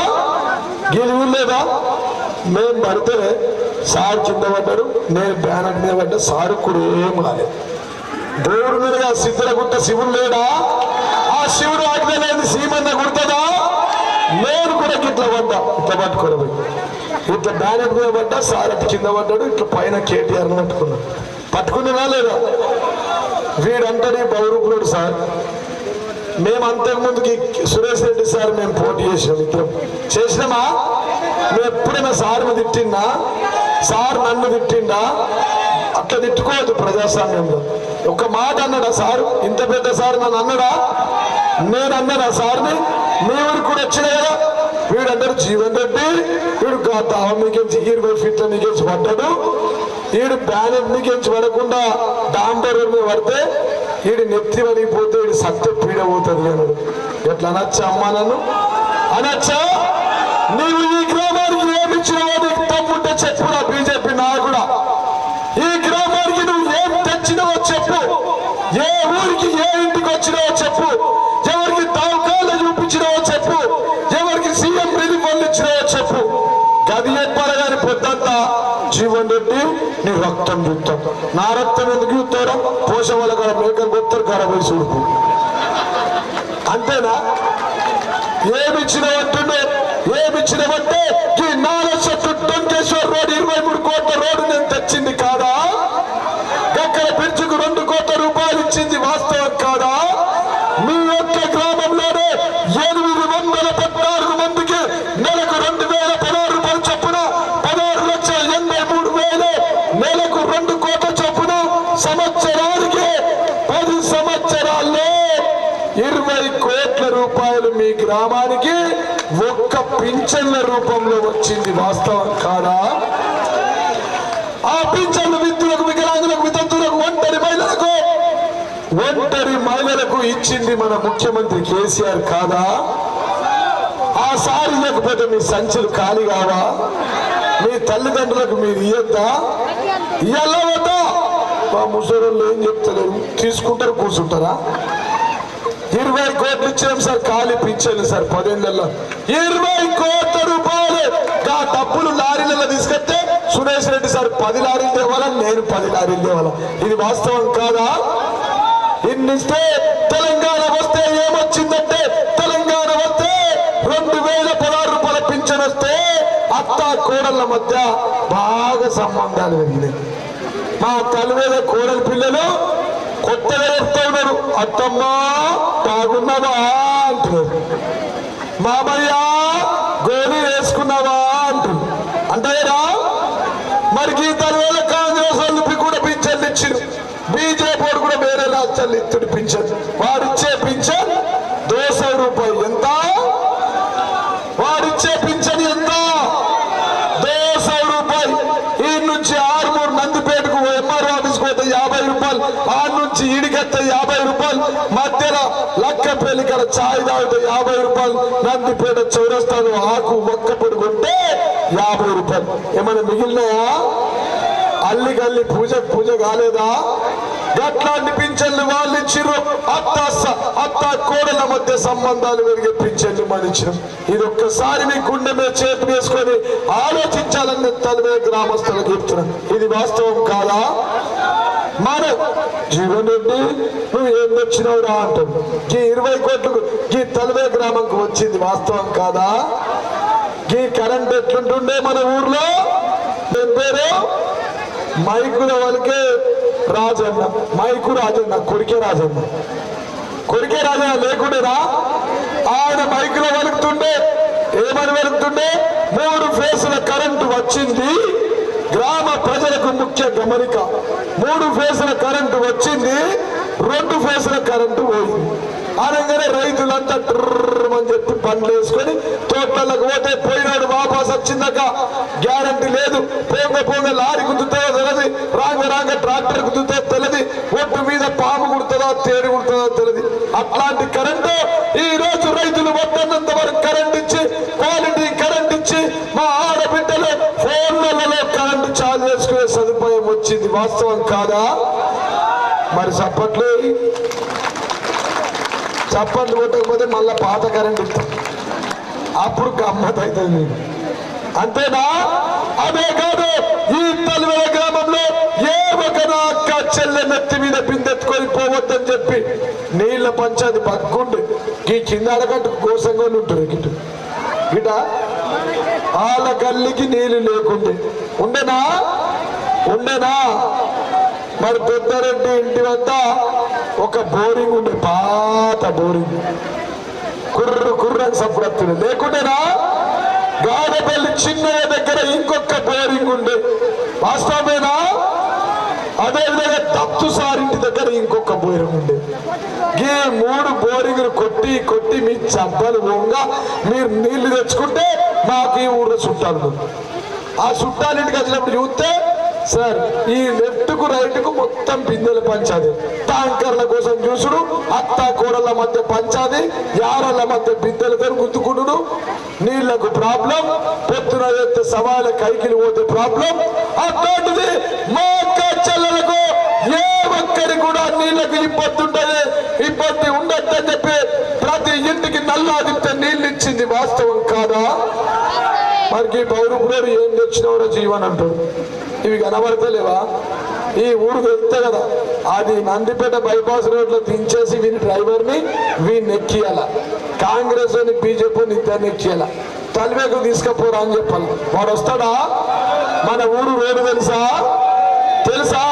గీలు ఇవ్వలేదా? మేము పడితే సార్ కింద పడ్డాడు, నేను బ్యానర్ మీద పడ్డా, సారు కూడా ఏం కాలేదు. దేవుడి మీదుగా సిద్ధులగుట్ట శివుడు లేడా? ఆ శివుడు ఆజ్ఞ లేదు సీమన్న గుర్తుందా? నేను కూడా ఇట్లా పడ్డా, ఇట్లా పట్టుకోవడం, ఇట్లా బ్యానర్ మీద పడ్డా, సార్ అటు కింద పడ్డాడు, ఇట్లా పైన కేటీఆర్ పట్టుకున్నాడు. పట్టుకునేనా లేదా? వీడంటనే బౌరూపుడు సార్. మేము అంతకుముందుకి సురేష్ రెడ్డి సార్ మేము పోటీ చేసాం, ఇద్దరం చేసినామా? మేము ఎప్పుడైనా సార్ని తిట్టిందా? సార్ నన్ను తిట్టిందా? అట్లా తిట్టుకోవద్దు ప్రజాస్వామ్యంలో. ఒక మాట అన్నాడా సార్? ఇంత పెద్ద సార్ నన్ను అన్నాడా? నేను అన్నాడా సార్ని? మీ ఊరికి కూడా వచ్చిన కదా. వీడంటారు జీవన్ రెడ్డి, వీడు మీకెంచి 20 ఫీట్ల మీకెంచి పడ్డాడు, వీడు బ్యానర్ మీకెంచి పడకుండా డాంబర్ మీద పడితే వీడి నెత్తి వరిగిపోతే వీడి సత్య పీడ పోతుంది అన్నాడు. ఎట్లా అనొచ్చా అమ్మా నన్ను? అనొచ్చా? నీవు ఈ గ్రామానికి ఏమిచ్చినావో నీకు తమ్ముంటే చెప్పురా బీజేపీ నాయకుడా. ఈ గ్రామానికి నువ్వు ఏం తెచ్చినావో చెప్పు, ఏ ఊరికి ఏ ఇంటికి వచ్చినావో చెప్పు, ఎవరికి దవాఖానా చూపించినావో చెప్పు, ఎవరికి సీఎం రిలీఫ్ ఫండ్ ఇచ్చినావో చెప్పు. గది చెప్పాలి కానీ పొద్దంతా జీవన్ రెడ్డి నీ రక్తం చూస్తాం. నా రక్తం ఎందుకు చూస్తారా? పోషం వల్ల కాడ మేకలు కొత్తారు కాడ పోయి చూడుకు. అంతేనా? ఏమిచ్చినవంటుండే? ఏమిచ్చినవంటే ఈ 4 చెట్టు టొంకేశ్వర్ రోడ్ 23 కోట్ల రోడ్డు నేను తెచ్చింది కాదా? గక్కల బ్రిడ్జికు 2 కోట్ల రూపాయలు ఇచ్చింది వాస్తవం కాదా? మీ యొక్క గ్రామంలోనే 814 మందికి నెలకు 2,016 రూపాయలు చొప్పున 16,83,000 నెలకు 2 కోట్ల చొప్పున సంవత్సరానికి 10 సంవత్సరాల్లో 20 కోట్ల రూపాయలు మీ గ్రామానికి ఒక్క పింఛన్ల రూపంలో వచ్చింది వాస్తవం కాదా? ఆ పింఛన్లు విద్యులకు, వికలాంగులకు, వితంతులకు, ఒంటరి మహిళలకు ఇచ్చింది మన ముఖ్యమంత్రి కేసీఆర్ కాదా? ఆ సారి లేకపోతే మీ సంచులు ఖాళీ కావా? మీ తల్లిదండ్రులకు మీరు ఇయ్యద్దా? ఇయ్యాలా వద్దా? మా ముసలోళ్ళు ఏం చెప్తలేరు, తీసుకుంటారు కూర్చుంటారా? 20 కోట్లు ఇచ్చినాం సార్ ఖాళీ పింఛన్లు సార్ 10 ఏళ్లలో 20 కోట్ల రూపాయలు. ఆ డబ్బులు లారీలలో తీసుకొస్తే సురేష్ రెడ్డి సార్ 10 లారీలు తేవాలా, నేను 10 లారీలు తేవాలా? ఇది వాస్తవం కాదా? ఇన్నిస్తే తెలంగాణ వస్తే ఏమొచ్చిందంటే, తెలంగాణ వస్తే 2,016 రూపాయల పింఛన్ వస్తే అత్త కోడళ్ళ మధ్య బాగా సంబంధాలు పెరిగినాయి. మా తల్లి మీద కోడల పిల్లలు కొత్తగా చెప్తా ఉన్నారు, అత్తమ్మ బాగున్నావా అంటున్నారు, మామయ్య గోళీ వేసుకున్నావా అంటున్నారు. అంటారా? మరి గీతాల వేళ కాంగ్రెస్ వాళ్ళు కూడా పింఛన్లు ఇచ్చారు, బీజేపీ వాడు కూడా వేరే రాష్ట్రాలు ఇచ్చాడు పింఛన్. వాడిచ్చే పింఛన్ 200 రూపాయలు. ఎంత వాడిచ్చే పింఛన్? ఎంత? 200 రూపాయలు. ఈ నుంచి ఆరుమూరు నందిపేటకు ఎంఆర్ ఆఫీస్కి పోతే 50 రూపాయలు, ఆ నుంచి ఈడికెత్తే 50 రూపాయలు, మధ్యలో లక్కపల్లి కాడ ఛాయ్ తాగితే 50 రూపాయలు, నందిపేట చౌరస్తాను ఆకు ఒక్కపొడి కొంటే 50 రూపాయలు. ఏమైనా మిగిలినాయా? అల్లిగల్లి పూజ కాలేదా? గట్లాంటి పింఛన్లు వాళ్ళు ఇచ్చిర్రు. అత్త కోడల మధ్య సంబంధాలు పెరిగే పింఛన్లు మనం ఇచ్చినాం. ఇది ఒక్కసారి మీ గుండె మీద చేతి వేసుకొని ఆలోచించాలని తలవే గ్రామస్తులకు చెప్తున్నాం. ఇది వాస్తవం కాదా? మన జీవన్ రెడ్డి నువ్వు ఏం తెచ్చినావురా అంటాడు. ఈ 20 కోట్లకు ఈ తలవే గ్రామంకు వచ్చింది వాస్తవం కాదా? ఈ కరెంట్ ఎట్లుంటుండే మన ఊర్లో? పేరు మైకుల వాళ్ళకే రాజన్న, మైకు రాజన్న, కొరికే రాజన్న లేకుండేనా? ఆయన మైకులో వెలుగుతుండే, ఏమని వెలుగుతుండే? 3 ఫేసుల కరెంటు వచ్చింది, గ్రామ ప్రజలకు ముఖ్య గమనిక. 3 ఫేసుల కరెంటు వచ్చింది, 2 ఫేసుల కరెంటు పోయింది. అనగానే రైతులంతా ట్రని చెప్పి పండ్లు వేసుకొని తోటలకు పోతే పోయినాడు వాపస్ వచ్చిందాక గ్యారంటీ లేదు. పోంగ లారీ గుద్దుతుందో తెలియదు, రాంగ ట్రాక్టర్ గుద్దుతుందో తెలియదు, ఒట్టు మీద పాము కుడుతుందో తేరు కుడుతుందో తెలియదు. అట్లాంటి కరెంటు ఈ రోజు రైతులు వద్దన్నంత వరకు కరెంట్ ఇచ్చి, క్వాలిటీ కరెంట్ ఇచ్చి, మా ఆడబిడ్డలు ఫోన్లలో కరెంటు చార్జ్ చేసుకునే సదుపాయం వచ్చింది. వాస్తవం కాదా? మరి చప్పట్లు కొట్టకపోతే మళ్ళా పాత కరెంట్ ఇస్తాం, అప్పుడు గమ్మత్ అవుతుంది మీకు. అంతేనా? అదే కాదు, ఈ తల్లివేల గ్రామంలో ఏ ఒక అక్క చెల్లె నెత్తి మీద బిందెత్తుకొని పోవద్దని చెప్పి నీళ్ల పంచాది పక్కుండి ఈ కింద అడగట్టు కోసంగా ఉంటారు గిట వాళ్ళ గల్లికి నీళ్లు లేకుండే ఉండేనా? మరి పెద్దరెడ్డి ఇంటి వద్ద ఒక బోరింగ్ ఉండే, పాత బోరింగ్, కుర్రని సప్పుడు లేకుండేనా? గాడపల్లి చిన్నయ్య దగ్గర ఇంకొక బోరింగ్ ఉండే, వాస్తవమేనా? అదేవిధంగా దత్తు సారింటి దగ్గర ఇంకొక బోరింగ్ ఉండే. ఈ 3 బోరింగ్లు కొట్టి మీ చబ్బలు పోగా మీరు నీళ్లు తెచ్చుకుంటే మాకు ఈ ఊళ్ళో చుట్టాలు. ఆ చుట్టాలింటికి వచ్చినప్పుడు చూస్తే సార్ ఈ లెఫ్ట్కు రైట్కు మొత్తం బిందెలు పంచాది, ట్యాంకర్ల కోసం చూసుడు, అత్త కూరల మధ్య పంచాది, యారల మధ్య బిందెలతో గుద్దుకుంటుడు, నీళ్లకు ప్రాబ్లం, పొద్దున ఎత్తే సవాళ్ళ కైకిలు పోతే ప్రాబ్లం. అట్లాంటిది మా అక్క చెల్లెలకు ఏ ఒక్కరి కూడా నీళ్లకు ఇబ్బంది ఉండద్దని చెప్పి ప్రతి ఇంటికి నల్లాదితే నీళ్ళు ఇచ్చింది. వాస్తవం కాదా? మనకి పౌరుపుడు ఏం తెచ్చినవరో జీవన్ అంటాడు. ఇవి కనబడతలేవా? ఈ ఊరు వెళ్తే కదా, అది నందిపేట బైపాస్ రోడ్ లో దించేసి వీని డ్రైవర్ని వీడిని ఎక్కియాల, కాంగ్రెస్ అని బీజేపీని ఇద్దరిని ఎక్కియాల, తల్వేకు తీసుకపోరా అని చెప్పాలి. వాడు వస్తాడా? మన ఊరు రోడ్డు తెలుసా?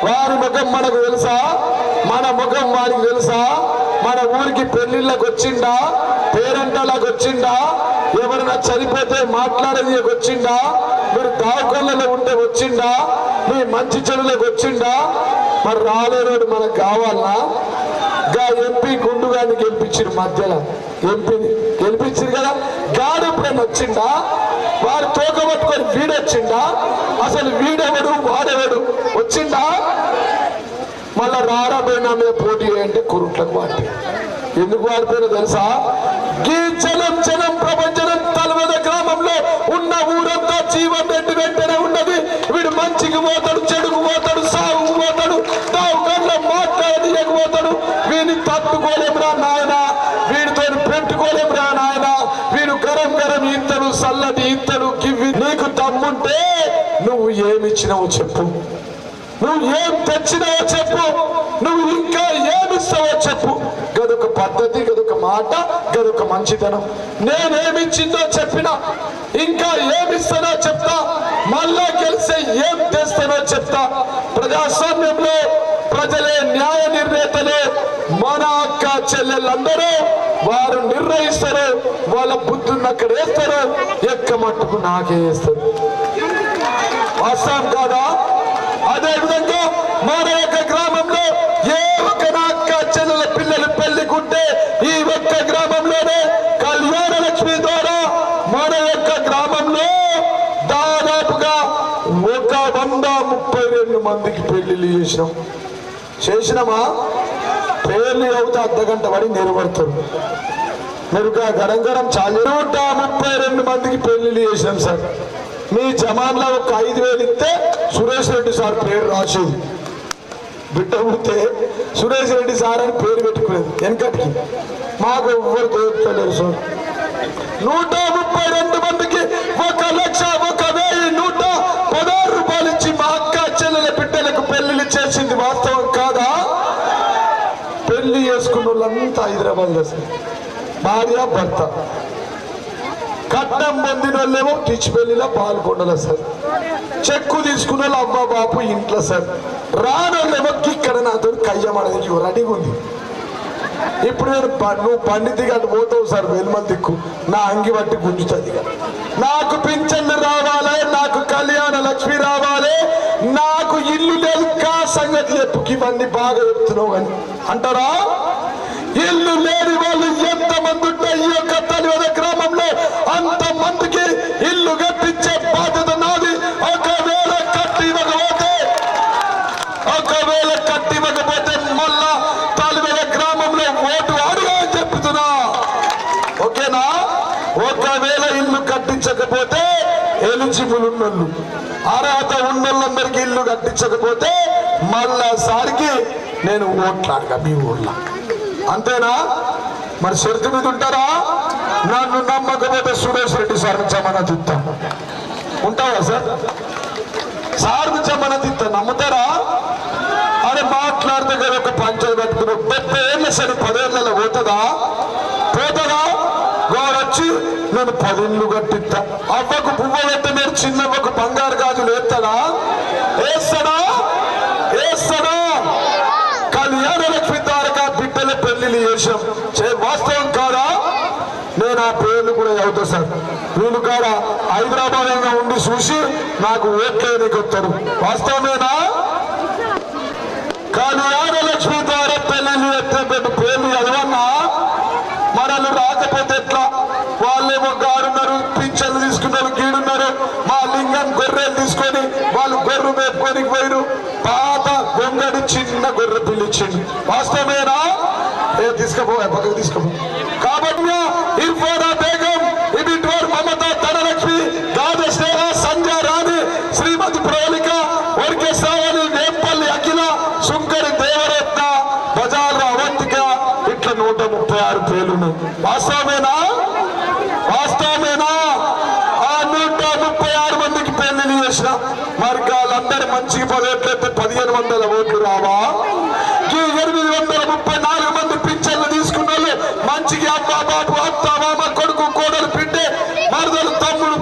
వారి ముఖం మనకు తెలుసా? మన ముఖం వారికి తెలుసా? మన ఊరికి పెళ్లిళ్ళకి వచ్చిండా? పేరంటాలకు వచ్చిండా? ఎవరైనా చనిపోతే మాట్లాడేది వచ్చిండా? మీరు దావకొల్లలో ఉంటే వచ్చిండా? మీ మంచి చెడులకు వచ్చిండా? మరి రాలేనాడు మనకు కావాలన్నా? ఎంపీ గుండు గారిని గెలిపించారు, మధ్యలో ఎంపీని గెలిపించారు కదా, గాడు ఎప్పుడైనా వచ్చిండా? వారు తోక పట్టుకొని వీడొచ్చిండా? అసలు వీడెవడు వాడెవడు వచ్చిండా? మళ్ళా రారాబోయినా మీద పోటీ అంటే కురుట్లకు వాటి ఎందుకు వాడిపోయినా తెలుసా? ఈ జనం ప్రపంచం తలవద గ్రామంలో ఉన్న ఊరంతా జీవన్ రెడ్డి వెంటనే ఉన్నది. వీడు మంచికి పోతాడు, చెడుకు పోతాడు, సాగుకు పోతాడు, దావుకల్లో మాట్లాడలేకపోతాడు. వీడిని తట్టుకోలేమురా నాయన, వీడితో పెట్టుకోలేమురా నాయన. వీడు గరం ఇత్తడు, చల్లటి ఇత్తడు, గివ్వి. నీకు దమ్ముంటే నువ్వు ఏమిచ్చినావో చెప్పు, నువ్వు ఏం తెచ్చినావో చెప్పు, నువ్వు ఇంకా ఏమిస్తావో చెప్పు. గదొక పద్ధతి, గదొక మాట, గదొక మంచితనం. నేనేమిచ్చిందో చెప్పినా, ఇంకా ఏమిస్తానో చెప్తా, మళ్ళా గెలిస్తే ఏం తెస్తానో చెప్తా. ప్రజాస్వామ్యంలో ప్రజలే న్యాయ నిర్ణేతలే. మన అక్క చెల్లెళ్ళందరూ వారు నిర్ణయిస్తారు, వాళ్ళ బుద్ధున్న అక్కడ వేస్తారు, ఎక్క మట్టుకు నాకే వేస్తారు. వాస్తవం కాదా? అదే విధంగా మన యొక్క గ్రామంలో ఏ ఒక్క అక్క చెల్లెల పిల్లలు పెళ్లికుంటే ఈ ఒక్క గ్రామంలోనే కళ్యాణ లక్ష్మి ద్వారా మన యొక్క గ్రామంలో దాదాపుగా 132 మందికి పెళ్లిళ్ళు చేసినామా? పేర్లు అవుతా అర్ధగంట పడి నిలబడతారు. మెరుగా గడం చాలా 132 మందికి పెళ్లిళ్ళు చేసినాం సార్. మీ జమాన్లో ఒక 5,000 ఇస్తే సురేష్ రెడ్డి సార్ పేరు రాసేది. బిడ్డ పుడితే సురేష్ రెడ్డి సార్ అని పేరు పెట్టుకునేది. వెనకటికి మాకు ఎవ్వరు దొరుకుతలేరు సార్. 132 మందికి 1,01,116 రూపాయలు ఇచ్చి మా అక్క చెల్లెల బిడ్డలకు పెళ్లిళ్ళు చేసింది. వాస్తవం కాదా? పెళ్లి చేసుకున్న వాళ్ళంతా హైదరాబాద్లో సార్, భార్య భర్త. కట్నం పొందిన వాళ్ళేమో టిచ్చిపల్లిలో పాల్గొండలో సార్, చెక్కు తీసుకున్న వాళ్ళు అమ్మ బాపు ఇంట్లో సార్, రానోళ్ళేమో ఇక్కడ నాతో కయ్యమడది రెడీగా ఉంది. ఇప్పుడు నేను నువ్వు పండితిగా అటు పోతావు సార్, వెలుమల దిక్కు నా అంగి బట్టి గుంజుతుంది. నాకు పింఛన్లు రావాలి, నాకు కళ్యాణ లక్ష్మి రావాలి, చెప్పుకి ఇవన్నీ బాగా చెప్తున్నావు అని అంటారా? ఇల్లు లేని వాళ్ళు ఎంతమంది ఉంటే ఈ యొక్క తలివేద గ్రామంలో అంతమందికి ఇల్లు కట్టించే బాధ్యత నాది. ఒకవేళ కట్టి ఇవ్వకపోతే మళ్ళా తలివేద గ్రామంలో ఓటు అడుగు అని చెప్తున్నా. ఓకేనా? ఒకవేళ ఇల్లు కట్టించకపోతే ఎలిజిబుల్ ఉన్నోళ్ళు, అర్హత ఉన్నోళ్ళందరికీ ఇల్లు కట్టించకపోతే మళ్ళా సారికి నేను ఓట్లాడగా మీ ఊర్లో. అంతేనా? మరి షరతు మీద ఉంటారా? నన్ను నమ్మకపోతే సురేష్ రెడ్డి సార్ చమన తిత్తాం. ఉంటావా సార్? సార్ చమన తిత్తా నమ్ముతారా? అరే మాట్లాడితే కదా ఒక పంచాయతీ పెట్టుకున్నావు. 70 ఏళ్ళ సరే 10 ఏళ్ళలో పోతుందా? వచ్చి నేను 10 ఇళ్ళు కట్టిస్తా. అవ్వకు పువ్వ పెట్టి మీరు చిన్నవ్వకు బంగారు గాజులు వేస్తాడా? వేస్తాడా? కళ్యాణ లక్ష్మి ద్వారా బిడ్డల పెళ్లిళ్ళు చేసాం. వాస్తవం కాదా? నేను ఆ పేర్లు కూడా చదువుతా సార్. వీళ్ళు కాడ హైదరాబాద్ ఉండి చూసి నాకు ఓట్లేనికి వస్తారు. వాస్తవమేనా? కళ్యాణ లక్ష్మి ద్వారా పెళ్లిళ్ళు ఎత్తే పేర్లు చదవన్నా మనల్ని రాకపోతే ఎట్లా? వాళ్ళేమో గాడున్నారు, పింఛన్లు తీసుకున్నారు, గీడున్నారు. మా లింగం గొర్రెలు తీసుకొని వాళ్ళు గొర్రె మేపుకొని పోయిరు. పాత గొంగడి చిన్న గొర్రె పిల్లిచ్చిండు. వాస్తవమేనా? తీసుకపో పక్కకు తీసుకపో. కాబట్టి ఇర్ఫానా బేగం, ఇబిట్వర్ మమత, ధనలక్ష్మి, గాజ స్నేహ, సంజయ్ రాణి, శ్రీమతి ప్రవళిక, వర్గే సావని, వేంపల్లి అఖిల, సుంకరి దేవరత్న, బజార్ అవంతిక, ఇట్లా 136 పేర్లు. వాస్తవమేనా? ఆ 136 మందికి పెళ్లి చేసిన మరి వాళ్ళందరూ మంచిగా పదవట్లయితే 1500 ఓట్లు రావా? 834 మంది పింఛన్లు తీసుకున్న వాళ్ళు మంచిగా అమ్మ బాబు, అత్త మామ, కొడుకు, కోడలు, బిడ్డే, మరదలు, తమ్ముడు,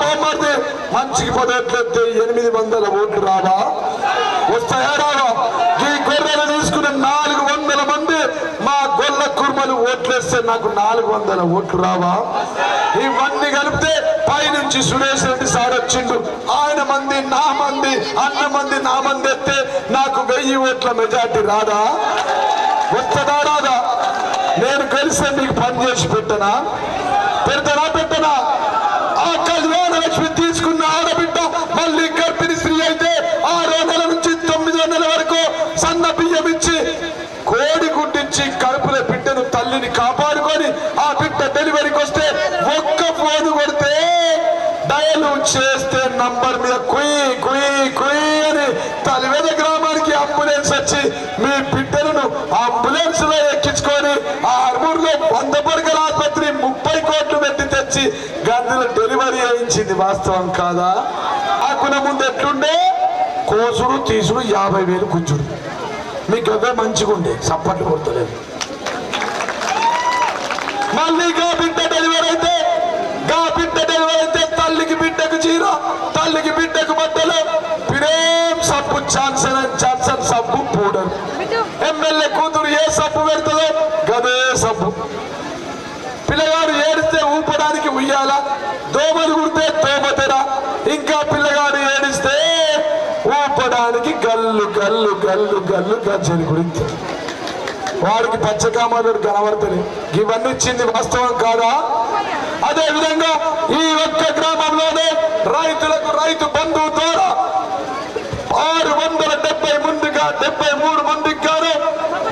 బామ్మర్ది మంచిగా పదవట్లయితే 800 ఓట్లు రావా? వస్తాయా రావా? ఈ గొర్రెలు తీసుకున్న 400 మంది మా గొల్ల కుర్మలు ఓట్లేస్తే నాకు 400 ఓట్లు రావా? ఇవన్నీ కలిపితే పైనుంచి సురేష్ రెడ్డి సార్ వచ్చిండు. ఆయన మంది నా మంది, అన్న మంది నా మంది ఎత్తే నాకు 1000 ఓట్ల మెజార్టీ రాదా? వస్తుందా రాదా? నేను కలిసి మీకు పని చేసి పెట్టనా? పెట్టనా? ఆ కళ్యాణ లక్ష్మి తీసుకున్న ఆడబిడ్డ మళ్ళీ గర్భిణీ స్త్రీ అయితే 6 నెలల నుంచి 9 నెలల వరకు సన్న బియ్యం ఇచ్చి కోడి గుడ్డించి కడుపులో బిడ్డను తల్లిని కాపాడుకొని ఆ బిడ్డ డెలివరీకి వస్తే ఒక్క ఫోన్ కొడితే డయలు చేస్తే నంబర్ మీద కుయ్ అని తలివేద గ్రామానికి అంబులెన్స్ వచ్చి మీ బిడ్డలను అంబులెన్స్ లో ఎక్కించుకొని ఆ అర్మూర్లో 100 పడకల ఆసుపత్రి 30 కోట్లు పెట్టి తెచ్చి గంటల డెలివరీ అయించింది. వాస్తవం కాదా? ఆకున ముందు ఎట్లుండే కోసుడు తీసుడు 50,000 గుంజుడు. మీకు అవే మంచిగా ఉండే, సప్పట్లు కొడతలేదు. మళ్ళీ గా బిడ్డ డెలివరీ అయితే తల్లికి బిడ్డకు చీర, తల్లికి బిడ్డకు బట్టలు, పిరేం సబ్బు, జాన్సన్ సబ్బు పౌడర్. ఎమ్మెల్యే కూతురు ఏ సబ్బు పెడుతుందో గదే సబ్బు. పిల్లగాడు ఏడిస్తే ఊపడానికి ఉయ్యాల, దోమలు కుడితే తోమతెర, ఇంకా పిల్లగాడు ఏడిస్తే ఊపడానికి గల్లు గజ్జని గురించి వాడికి పచ్చకామాడు కనబడుతుంది. ఇవన్నీ ఇచ్చింది. వాస్తవం కాదా? అదే విధంగా ఈ ఒక్క గ్రామంలోనే రైతులకు రైతు బంధువు ద్వారా 673 మందికి గాను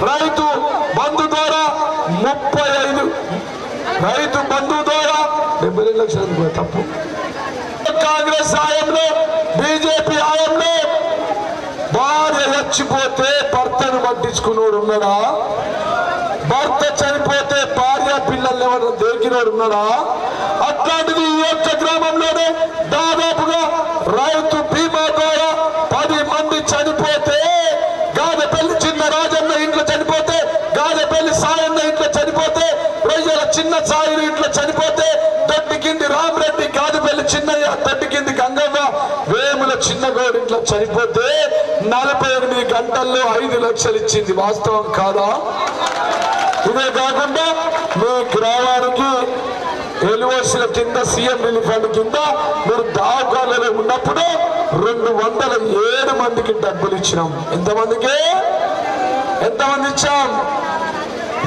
రైతు బంధు ద్వారా 35 రైతు బంధువు ద్వారా 72 లక్షలు తప్పు. కాంగ్రెస్ హయాంలో, బీజేపీ హయాంలో భార్య చచ్చిపోతే భర్తను పట్టించుకున్నోడు ఉన్నాడా? భర్త చనిపోతే భార్య పిల్లల్ని ఎవరు దేకినోడు ఉన్నాడా? అట్లాంటిది ఈ యొక్క గ్రామంలోనే దాదాపుగా రైతు బీమా ద్వారా 10 మంది చనిపోతే, గాదెపల్లి చిన్న రాజన్న ఇంట్లో చనిపోతే, గాదెపల్లి సాయన్న ఇంట్లో చనిపోతే, రొయ్యల చిన్న సాయి ఇంట్లో చనిపోతే, దొడ్డికింది రామరెడ్డి, గాదెపల్లి చిన్నయ్య, దొడ్డికింది గంగవ్వ, వేముల చిన్నగౌడు ఇంట్లో చనిపోతే 48 గంటల్లో 5 లక్షలు ఇచ్చింది. వాస్తవం కాదా? ఇదే కాకుండా మీ గ్రామానికి ఎల్ఓసీల కింద సీఎం రిలీఫ్ ఫండ్ కింద మీరు దావకాలలో ఉన్నప్పుడు 207 మందికి డబ్బులు ఇచ్చినాం. ఎంతమందికి ఇచ్చాం?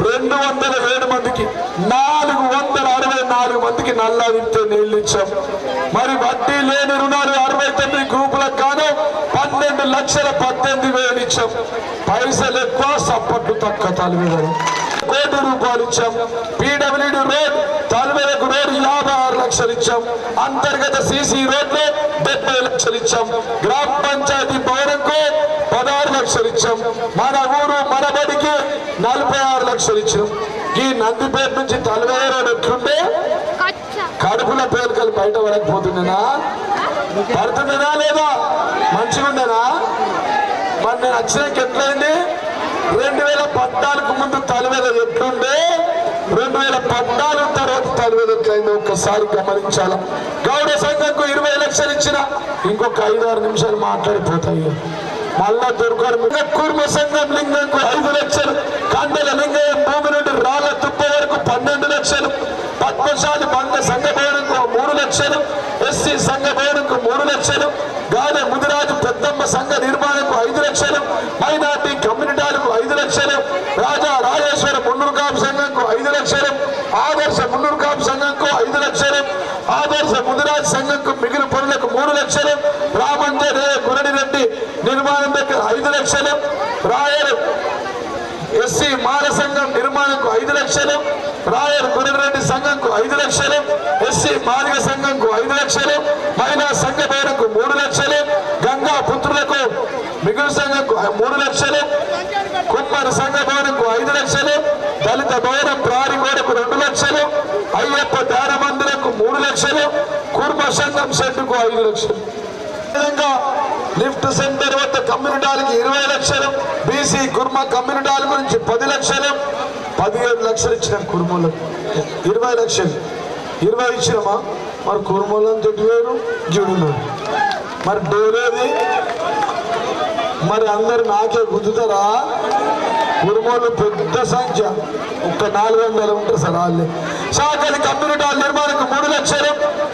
207 మందికి 464 మందికి నల్లా వింటే నీళ్లు ఇచ్చాం. మరి వడ్డీ లేని రుణాలు 69 గ్రూపులకు గాను 12,18,000 ఇచ్చాం. పైసలు ఎక్కువ, సపోర్టు తక్కువ. తలవేదలు ₹1,00,00,000 ఇచ్చాం. పీడబ్ల్యూడి రోడ్ తలవేదకు రోడ్ 56 లక్షలు ఇచ్చాం. అంతర్గత సిసి రోడ్లు 70 లక్షలు ఇచ్చాం. గ్రామ పంచాయతీ భవనంకు 16 లక్షలు ఇచ్చాం. మన ఊరు మన బడికి 46 లక్షలు ఇచ్చాం. ఈ నందిపేట నుంచి తలవేద రోడ్ ఎట్లుండే? కడుపుల పేరుకలు బయట పడకపోతుండేనా? పడుతుండేనా లేదా? మంచిగా ఉండేనా? మరి నేను వచ్చినాక ఎట్లయింది? 2014 ముందు తలవేద ఎట్లుండే, 2014 తర్వాత తలవేద ఎట్లయిందో ఒక్కసారి గమనించాల. గౌడ సంఘంకు 20 లక్షలు ఇచ్చిన, ఇంకొక 5-6 నిమిషాలు మాట్లాడిపోతాయి. మళ్ళా దొరకడు. కుర్మ సంఘం లింగంకు 5 లక్షలు, కండల లింగం భూమి నుండి రాళ్ల తుప్ప వరకు 12 లక్షలు, పద్మశాలి బంగ సంఘ భవనంకు 3 లక్షలు, ఎస్సీ సంఘ భవనంకు 3 లక్షలు, గాలి ముదిరాజు పెద్దమ్మ సంఘ నిర్మాణంకు 5 లక్షలు, మైనార్టీ కమ్యూనిటీలకు 5 లక్షలు, రాజా రాజేశ్వర మున్నూరు కాపు సంఘంకు 5 లక్షలు, ఆదర్శ మున్నూరు కాపు సంఘంకు 5 లక్షలు, ఆదర్శ ముదిరాజు సంఘంకు మిగిలిన పనులకు 3 లక్షలు, రామంజర్ గురడి రెడ్డి నిర్మాణం దగ్గర 5 లక్షలు, రాయర్ ఎస్సీ మాల సంఘం నిర్మాణంకు 5 లక్షలు, రాయర్ గురరెడ్డి సంఘంకు 5 లక్షలు, ఎస్సీ మాలిక సంఘంకు 5 లక్షలు, మహిళా సంఘ భవనంకు 3 లక్షలు, గంగా పుత్రులకు మిగులు సంఘంకు 3 లక్షలు, కుమ్మరి సంఘ భవనంకు 5 లక్షలు, దళిత భవనం ప్రారి గోడకు 2 లక్షలు, అయ్యప్ప ధ్యాన మందిరకు 3 లక్షలు, కుర్మ సంఘం షెడ్డుకు 5 లక్షలు. లిఫ్ట్ సెంటర్ వద్ద కమ్యూనిటీలకు 20 లక్షలు, బీసీ కుర్మ కమ్యూనిటీల గురించి 10 లక్షలు, 17 లక్షలు ఇచ్చిన కుర్మలకు 20 లక్షలు 20 ఇచ్చినామా? మరి కుర్మలను చెట్టు జుడున్నారు. మరి డోలేది? మరి అందరు నాకే గుద్దుతారా? కుర్మలు పెద్ద సంఖ్య, ఒక్క 400 ఉంటారు సార్. వాళ్ళే శాఖలి కమ్యూనిటీల నిర్మాణానికి 3 లక్షలు,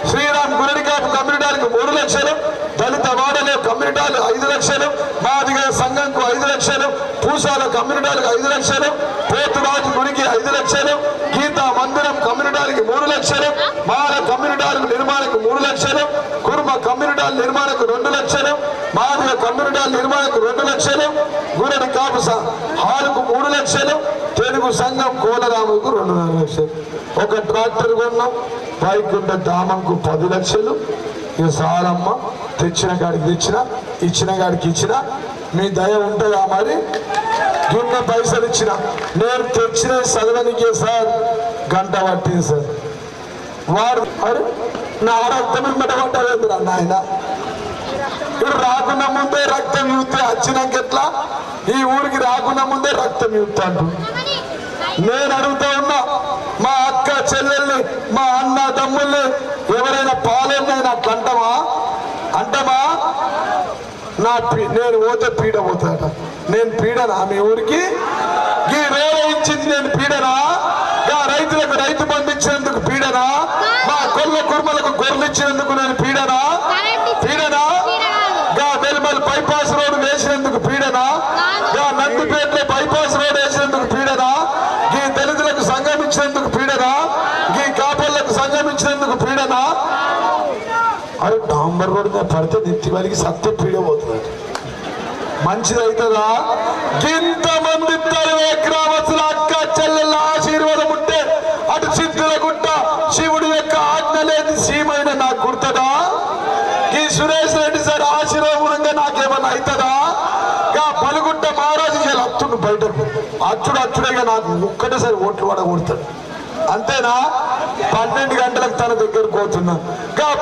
శ్రీరామ్ గురడికాపు కమ్యూనిటీలకు 3 లక్షలు, దళిత వాడలో కమ్యూనిటీలు 5 లక్షలు, మాదిగ సంఘంకు 5 లక్షలు, పూసాల కమ్యూనిటీలకు 5 లక్షలు, పోతురాజు గుడికి 5 లక్షలు, గీతా మందిరం కమ్యూనిటీలకు 3 లక్షలు, మాల కమ్యూనిటీలకు నిర్మాణకు 3 లక్షలు, కుర్మ కమ్యూనిటీల నిర్మాణకు 2 లక్షలు, మాదిగ కమ్యూనిటీల నిర్మాణకు 2 లక్షలు, గురడి కాపు హాలుకు 3 లక్షలు, తెలుగు సంఘం కోలరాముకు 2.5 లక్షలు. ఒక ట్రాక్టర్ కొన్నాం. వైకుంఠ ధామంకు 10 లక్షలు. ఇక సారమ్మ తెచ్చిన కాడికి తెచ్చిన, ఇచ్చిన కాడికి ఇచ్చిన. మీ దయ ఉంటుందా? మరి గిన్న పైసలు ఇచ్చిన. నేను తెచ్చిన చదవనికే సార్ గంట పట్టింది సార్. వారు అరే నా రక్తం ఇమ్మట పట్టలేదురా నాయన. ఇప్పుడు రాకుండా ముందే రక్తం ఇవ్వుతే వచ్చినాక ఎట్లా? ఈ ఊరికి రాకుండా ముందే రక్తం ఇవ్వుతా అంటు. నేను అడుగుతా ఉన్నా, మా అక్క చెల్లెల్ని, మా అన్న తమ్ముల్ని ఎవరైనా పాలైనా అట్లా అంటమా? నేను పోతే పీడ పోతాట. నేను పీడనా మీ ఊరికి? ఈ రేవ ఇచ్చింది నేను పీడనా? రైతులకు రైతు బంధు ఇచ్చినందుకు పీడనా? మా కొల్ల కుర్మలకు గొర్రెలు ఇచ్చినందుకు నేను పీడనా? వెల్మల్ బైపాస్ రోడ్డు వేసినందుకు పీడనా? నందిపేటలో బైపాస్ రోడ్ వేసినందుకు పీడనా? ఈ దళితులకు సంఘం ఇచ్చినందుకు పీడనా? ఈ కాపర్లకు సంఘం ఇచ్చినందుకు పీడనా? అరే డాంబర్ రోడ్ మీద పడితే నెత్తి వలికి సత్య పీడ పోతుంది. మంచిది అవుతుందా? ఇంతమంది గ్రామస్తుల అక్క చెల్లెళ్ళ ఆశీర్వాదం ఉంటే అటు సిద్ధుల గుట్ట శివుడి యొక్క ఆజ్ఞ లేని సీమైన నాకు గుర్తుందా? ఈ సురేష్ రెడ్డి సార్ ఆశీర్వాదంగా నాకేమన్నా అవుతుందా? పలుగుట్ట మహారాజు అత్తుడు బయటకు అచ్చుడేగా నాకు ఒక్కటేసారి ఓట్లు పడగొడతాడు. అంతేనా? 12 గంటలకు తన దగ్గరకు పోతున్నా.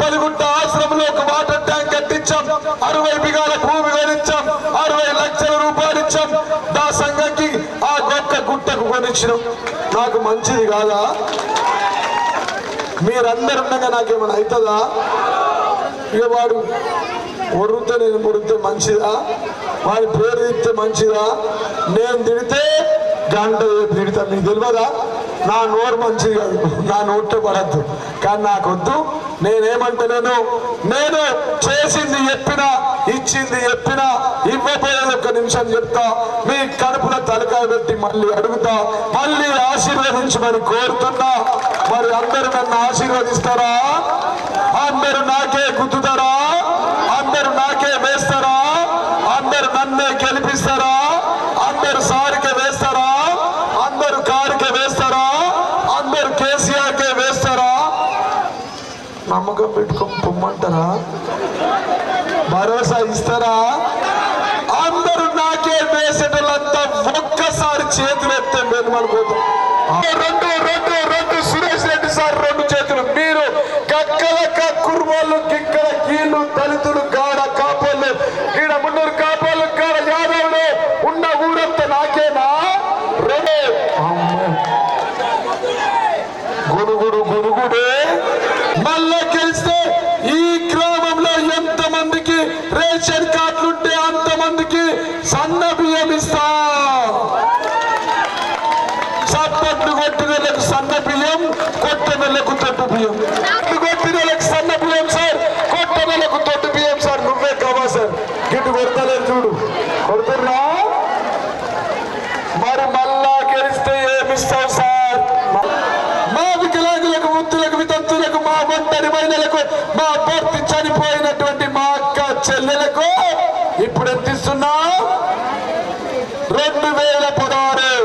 పలుగుట్ట ఆశ్రమంలో ఒక వాటర్ ట్యాంక్ కట్టించాం, 60 బిగాల భూమి కొనిచ్చాం, 60 లక్షల రూపాయలు ఇచ్చాం. దా సంఘంకి ఆ గొప్ప గుట్టకు కొనిచ్చినాం. నాకు మంచిది కాదా? మీరందరు ఉండగా నాకేమైనా అవుతుందా? ఇక వాడు ఒర్రుతే నేను మురితే మంచిదా? వాడి పేరు తిడితే మంచిదా? నేను తిడితే గంట తిడతా. మీకు తెలియదా? నా నోరు మంచిది కాదు, నా నోట్లో పడద్దు, కానీ నాకొద్దు. నేనేమంటున్నాను, నేను చేసింది చెప్పినా, ఇచ్చింది చెప్పినా, ఇవ్వబోయేది ఒక్క నిమిషం చెప్తా. మీ కడుపున తలకాయ పెట్టి మళ్ళీ అడుగుతా, మళ్ళీ ఆశీర్వదించమని కోరుతున్నా. మరి అందరూ నన్ను ఆశీర్వదిస్తారా? అందరూ నాకే గుద్దుతారా? అందరూ నాకే వేస్తారా? అందరూ నన్నే గెలిపిస్తారా? అందరూ సారికే వేస్తారా? అందరూ కారుకే వేస్తారా? అందరూ కేసీఆర్కే వేస్తారా? నమ్మకం పెట్టుకొని పొమ్మంటారా? భరోసా ఇస్తారా? అందరూ నాకే వేసేటంతా ఒక్కసారి చేతులు ఎత్తే మేలుమనుకోతాం. రెండు రెండు రెండు సురేష్ రెడ్డి సార్ రెండు చేతులు. మీరు కక్కల కుర్మోళ్ళు, కిక్కల కీళ్ళు, దళితులు, గాడ కాపోళ్ళు, ఈడ మున్నూరు కాపోళ్ళు, గాడ యాదవులు ఉన్న ఊరంతా నాకేనా? రెండే గునుగుడు గునుగుడే. మళ్ళా గెలిస్తే ఈ గ్రామంలో ఎంత మందికి రేషన్ కార్డులుంటే అంతమందికి సన్న బియ్యం ఇస్తా. చప్పట్లు కొట్టిన వాళ్ళకి సన్న బియ్యం, కొట్టిన వాళ్ళకు తొట్టు బియ్యం. కొట్టిన వాళ్ళకి సన్న బియ్యం సార్, కొట్టిన వాళ్ళకు తొట్టు బియ్యం సార్. నువ్వే కావా సార్? గిట్టు కొడతలేదు చూడు, కొడుతున్నా. మరి మళ్ళా గెలిస్తే ఏమిస్తావు సార్? మా వికలాంగులకు, వృద్ధులకు, వితంతులకు, మా ఒంటరి మహిళలకు, మా భర్త చనిపోయినటువంటి మా అక్క చెల్లెలకు ఇప్పుడు ఎంత ఇస్తున్నా? 2016.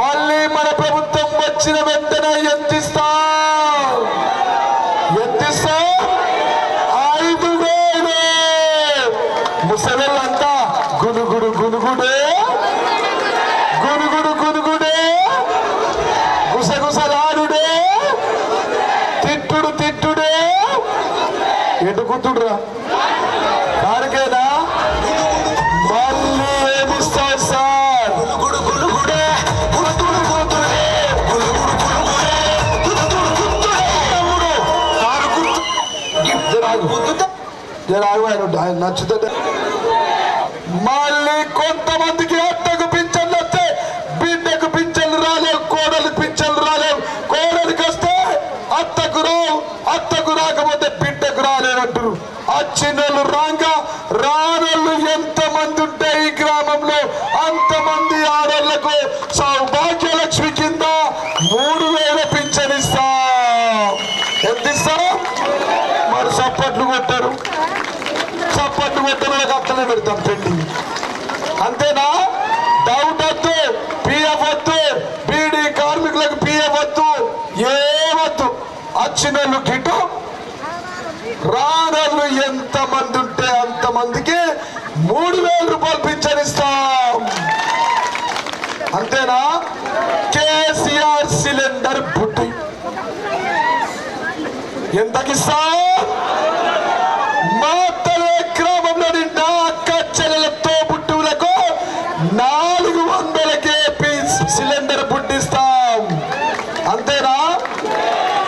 మళ్ళీ మన ప్రభుత్వం వచ్చిన వెంటనే ఎంత ఇస్తా? 5,000. ముసలిళ్ళంతా గునుగుడు గునుగుడే, గునుగుడు గునుగుడే, గుసగుసలాడుడే, తిట్టుడు తిట్టుడే. ఎటు కూతుడురా? దానికేనా? మళ్ళీ ఏమిస్తావు సార్? నచ్చుతుంటే మళ్ళీ కొంతమందికి అత్తకు పింఛన్లు వస్తే బిడ్డకు పింఛన్లు రాలేవు, కోడలు పింఛన్లు రాలేవు. కోడలికి వస్తే అత్తకు రావు, అత్తకు రాకపోతే బిడ్డకు రాలేనంటారు. వచ్చినోళ్ళు రాగా రానోళ్ళు ఎంతమంది ఉంటే ఈ గ్రామంలో అంతమంది ఆడోళ్లకు సౌభాగ్యలక్ష్మి కింద 3,000 పింఛన్ ఇస్తా. ఎంత ఇస్తా? మరి చప్పట్లు కొట్టారు, చప్పట్లు కొట్టిన వాళ్ళకి అత్తనే పెడతాం పెండింగ్. అంతేనా? డౌట్ వద్దు, పిఎఫ్ వద్దు, బీడీ కార్మికులకు పిఎఫ్ వద్దు, ఏవద్దు. వచ్చినోళ్ళు గిట్టు, రానోళ్ళు ఎంతమంది ఉంటే అంతమందికి 3,000 రూపాయలు పింఛన్ ఇస్తాం. అంతేనా? కేసీఆర్ సిలిండర్ బుట్టి ఎంతకిస్తాం? మా తలే గ్రామంలోని నా అక్క చెల్లెలతో బుట్టువులకు 400 కేపీ సిలిండర్ బుట్టిస్తాం. అంతేనా?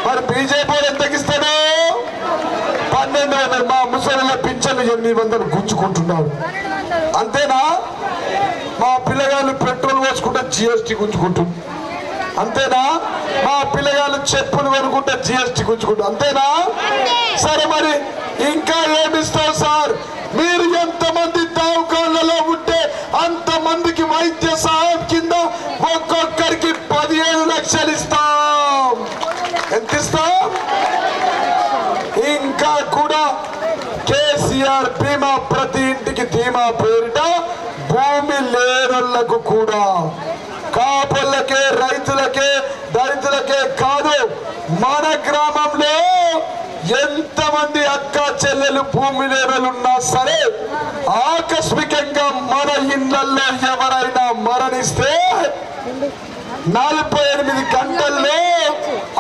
మరి బీజేపీ ఎంతకిస్తాడు? 1,200. మా ముసలిళ్ళ పింఛన్లు 800 గుంజుకుంటున్నారు. అంతేనా? మా పిల్లగాళ్ళు పెట్రోల్ పోసుకుంటే జిఎస్టీ గుంజుకుంటుంది. అంతేనా? మా పిల్లగాళ్ళు చెప్పులు కొనుక్కుంటే జిఎస్టీ గుంజుకుంటారు. అంతేనా? సరే, మరి ఇంకా ఏమిస్తావు సార్? మీరు ఎంతమంది దవాఖానలలో ఉంటే అంతమందికి వైద్య సహాయం కింద ఒక్కొక్కరికి 15 లక్షలు ఇస్తాం. ఎంత ఇస్తాం? ఇంకా కూడా కేసీఆర్ బీమా, ప్రతి ఇంటికి ధీమా పేరిట భూమి లేనోళ్లకు కూడా, కాపులకే, రైతులకే, దళితులకే కాదు, మన గ్రామంలో ఎంతమంది అక్క చెల్లెలు భూమి లేనలున్నా సరే ఆకస్మికంగా మన ఇళ్లలో ఎవరైనా మరణిస్తే 48 గంటల్లో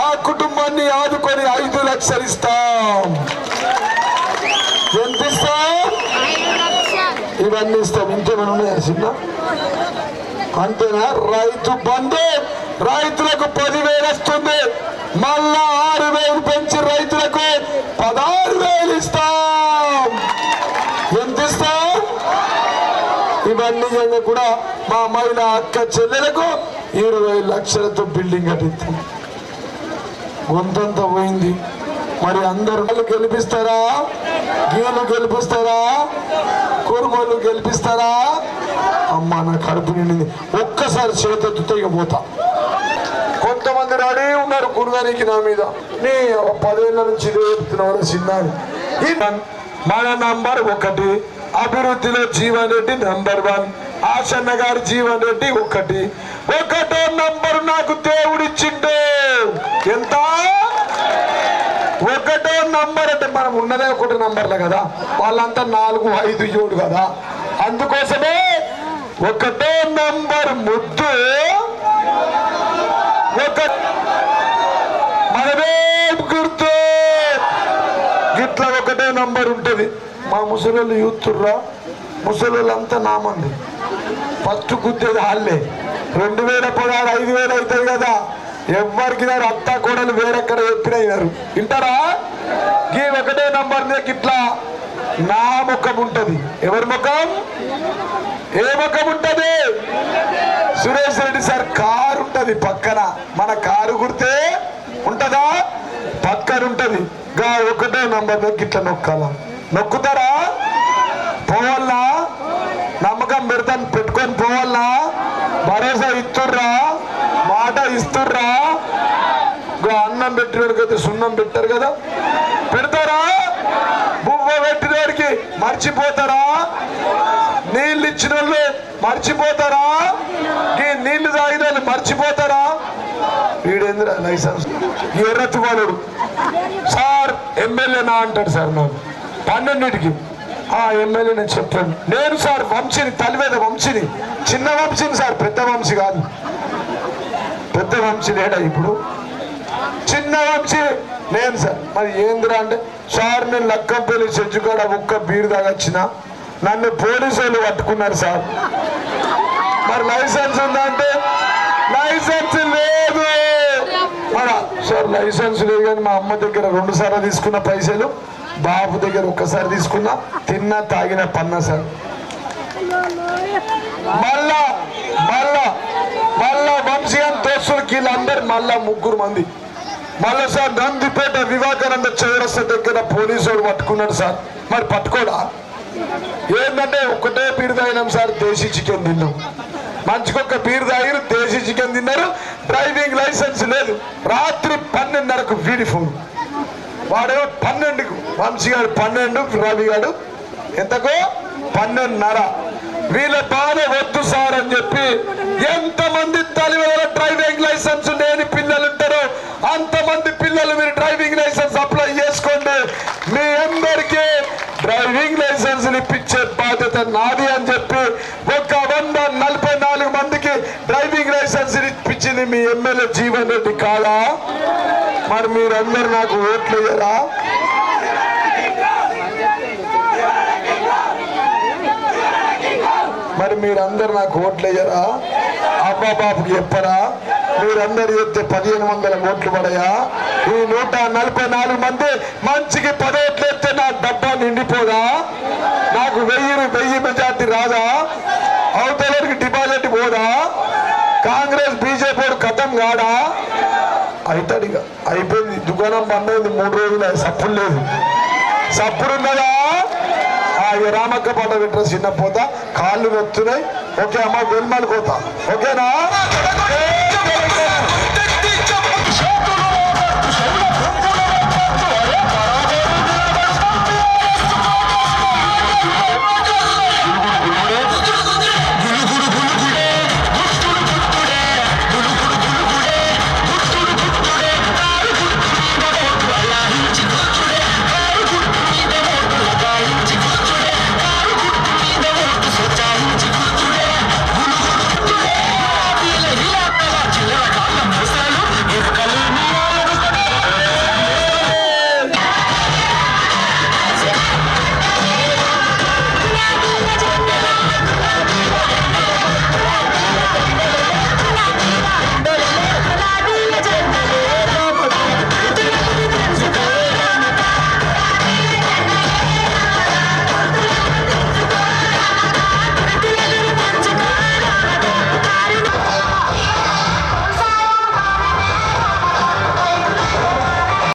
ఆ కుటుంబాన్ని ఆదుకొని 5 లక్షలు ఇస్తాం. ఎంత ఇస్తాం? ఇవన్నీ ఇస్తాం. ఇంకేమైనా ఉన్నాయా చిన్న? అంతేనా? రైతు బంధు రైతులకు 10,000 వస్తుంది. మళ్ళా 6,000 పెంచి రైతులకు 16,000 ఇస్తాం. ఎంత ఇస్తాం? ఇవన్నీ కూడా మా మహిళా అక్క చెల్లెలకు 20 లక్షలతో బిల్డింగ్ కట్టిస్తాం. గొంతంతా పోయింది. మరి అందరు గెలిపిస్తారా? గీలు గెలిపిస్తారా? కుర్మలు గెలిపిస్తారా? అమ్మ నా కడుపు నిండింది. ఒక్కసారి చేతెత్తుతే ఇక పోతా. కొంతమంది రెడీ ఉన్నారు కుర్గానికి నా మీద. నీ 10 ఏళ్ళ నుంచి చెప్తున్నారు చిన్నాడు. మన నంబర్ 1, అభివృద్ధిలో జీవన్ రెడ్డి నంబర్ 1, ఆశన్న గారి జీవన్ రెడ్డి 1. 1వ నంబర్ నాకు దేవుడిచ్చిండు. ఎంత? 1వ నంబర్ అంటే మనం ఉన్నదే 1 నంబర్లే కదా, వాళ్ళంతా 4, 5, 7 కదా. అందుకోసమే 1వ నంబర్ ముద్దు మనమే గుర్తు. గిట్లా 1వ నంబర్ ఉంటుంది. మా ముసలి యూత్తుర్రా, ముసలిళ్ళంతా నామంది. ఫస్ట్ గుద్దేది వాళ్ళే. 2016, 5,000 అవుతుంది కదా. ఎవరికి అత్త కోడలు వేరెక్కడ చెప్పినారు వింటారా? ఈ 1వ నంబర్ ఇట్లా నా ముఖం ఉంటది. ఎవరి ముఖం? ఏ ముఖం ఉంటది? సురేష్ రెడ్డి సార్ కారు ఉంటది పక్కన. మన కారు గుర్తే ఉంటదా? పక్కన ఉంటది. గా 1వ నంబర్ ఇట్లా నొక్కాల. నొక్కుతారా? పోవాలా? నమ్మకం పెడతాను పెట్టుకొని పోవాలా? భరోసా ఇస్తుర్రా? మాట ఇస్తుర్రా? అన్నం పెట్టినోడికైతే సున్నం పెట్టారు కదా, పెడతారా? బువ్వ పెట్టినోడికి మర్చిపోతారా? నీళ్ళు ఇచ్చిన వాళ్ళు మర్చిపోతారా? నీళ్లు తాగిన వాళ్ళు మర్చిపోతారా? వీడేంద్ర లైసెన్స్ ఎర్రతువాడు సార్ ఎమ్మెల్యేనా అంటాడు సార్. నాకు 12కి ఎమ్మెల్యే నేను చెప్పాను. నేను సార్ వంశీని, తలివేద వంశీని, చిన్న వంశీని సార్, పెద్ద వంశీ కాదు. పెద్ద వంశీ లేడా ఇప్పుడు? చిన్న వంశీ నేను సార్. మరి ఏందిరా అంటే, సార్ నేను లక్కంపల్లి చెంచుకాడ ఒక్క బీరు తాగొచ్చిన, నన్ను పోలీసు వాళ్ళు పట్టుకున్నారు సార్. మరి లైసెన్స్ ఉందా అంటే లైసెన్స్ లేదు. మన సార్ లైసెన్స్ లేదు కానీ మా అమ్మ దగ్గర 2 సార్లు తీసుకున్న పైసలు, బాబు దగ్గర 1 సారి తీసుకున్నా, తిన్నా తాగిన పన్నా సార్. మళ్ళా మళ్ళా మళ్ళా వంశీయాన్ దోస్తులకి వీళ్ళందరూ మళ్ళా 3 మంది మళ్ళా సార్ నందిపేట వివేకానంద చౌరస్తా దగ్గర పోలీసు వాడు పట్టుకున్నాడు సార్. మరి పట్టుకోడా? ఏంటంటే 1టే బీరు తాగినాం సార్, దేశీ చికెన్ తిన్నాం. మంచికొక బీరు తాగిరు, దేశీ చికెన్ తిన్నారు, డ్రైవింగ్ లైసెన్స్ లేదు. రాత్రి 12:30కు వీడి ఫోన్. వాడేమో 12కు, వంశీగాడు 12, రవిగాడు ఎంతకు 12:30. వీళ్ళ బాధ వద్దు సార్ అని చెప్పి ఎంతమంది తల్లిదండ్రుల డ్రైవింగ్ లైసెన్స్ లేని పిల్లలు ఉంటారో అంతమంది పిల్లలు మీరు డ్రైవింగ్ లైసెన్స్ అప్లై చేసుకోండి. మీ అందరికీ డ్రైవింగ్ లైసెన్స్ ఇప్పించే బాధ్యత నాది అని చెప్పి 144 మందికి డ్రైవింగ్ లైసెన్స్ ఇప్పించింది మీ ఎమ్మెల్యే జీవన్ రెడ్డి కాదా? మరి మీరందరూ నాకు ఓట్లు వేయరా? మరి మీరందరూ నాకు ఓట్లు వేయరా? అబ్బా బాబుకి చెప్పరా? మీరందరూ చెప్తే 1500 ఓట్లు పడయా? ఈ 144 మంది మంచికి 10 ఓట్లు ఎత్తే నా డబ్బా నిండిపోదా? నాకు 1000 మెజార్టీ రాదా? అవతలకి డిపాజిట్ పోదా? కాంగ్రెస్ బీజేపీ కథం కాడా? అవుతాడు. ఇక అయిపోయింది. దుకాణం బంద్ అయింది 3 రోజులు. సప్పుడు లేదు. సప్పుడు ఉన్నదా? రామక్క పాట పెట్టిన చిన్న పోతా, కాళ్ళు నొత్తున్నాయి. ఓకే అమ్మ, వెల్మల్ పోతా. ఓకేనా?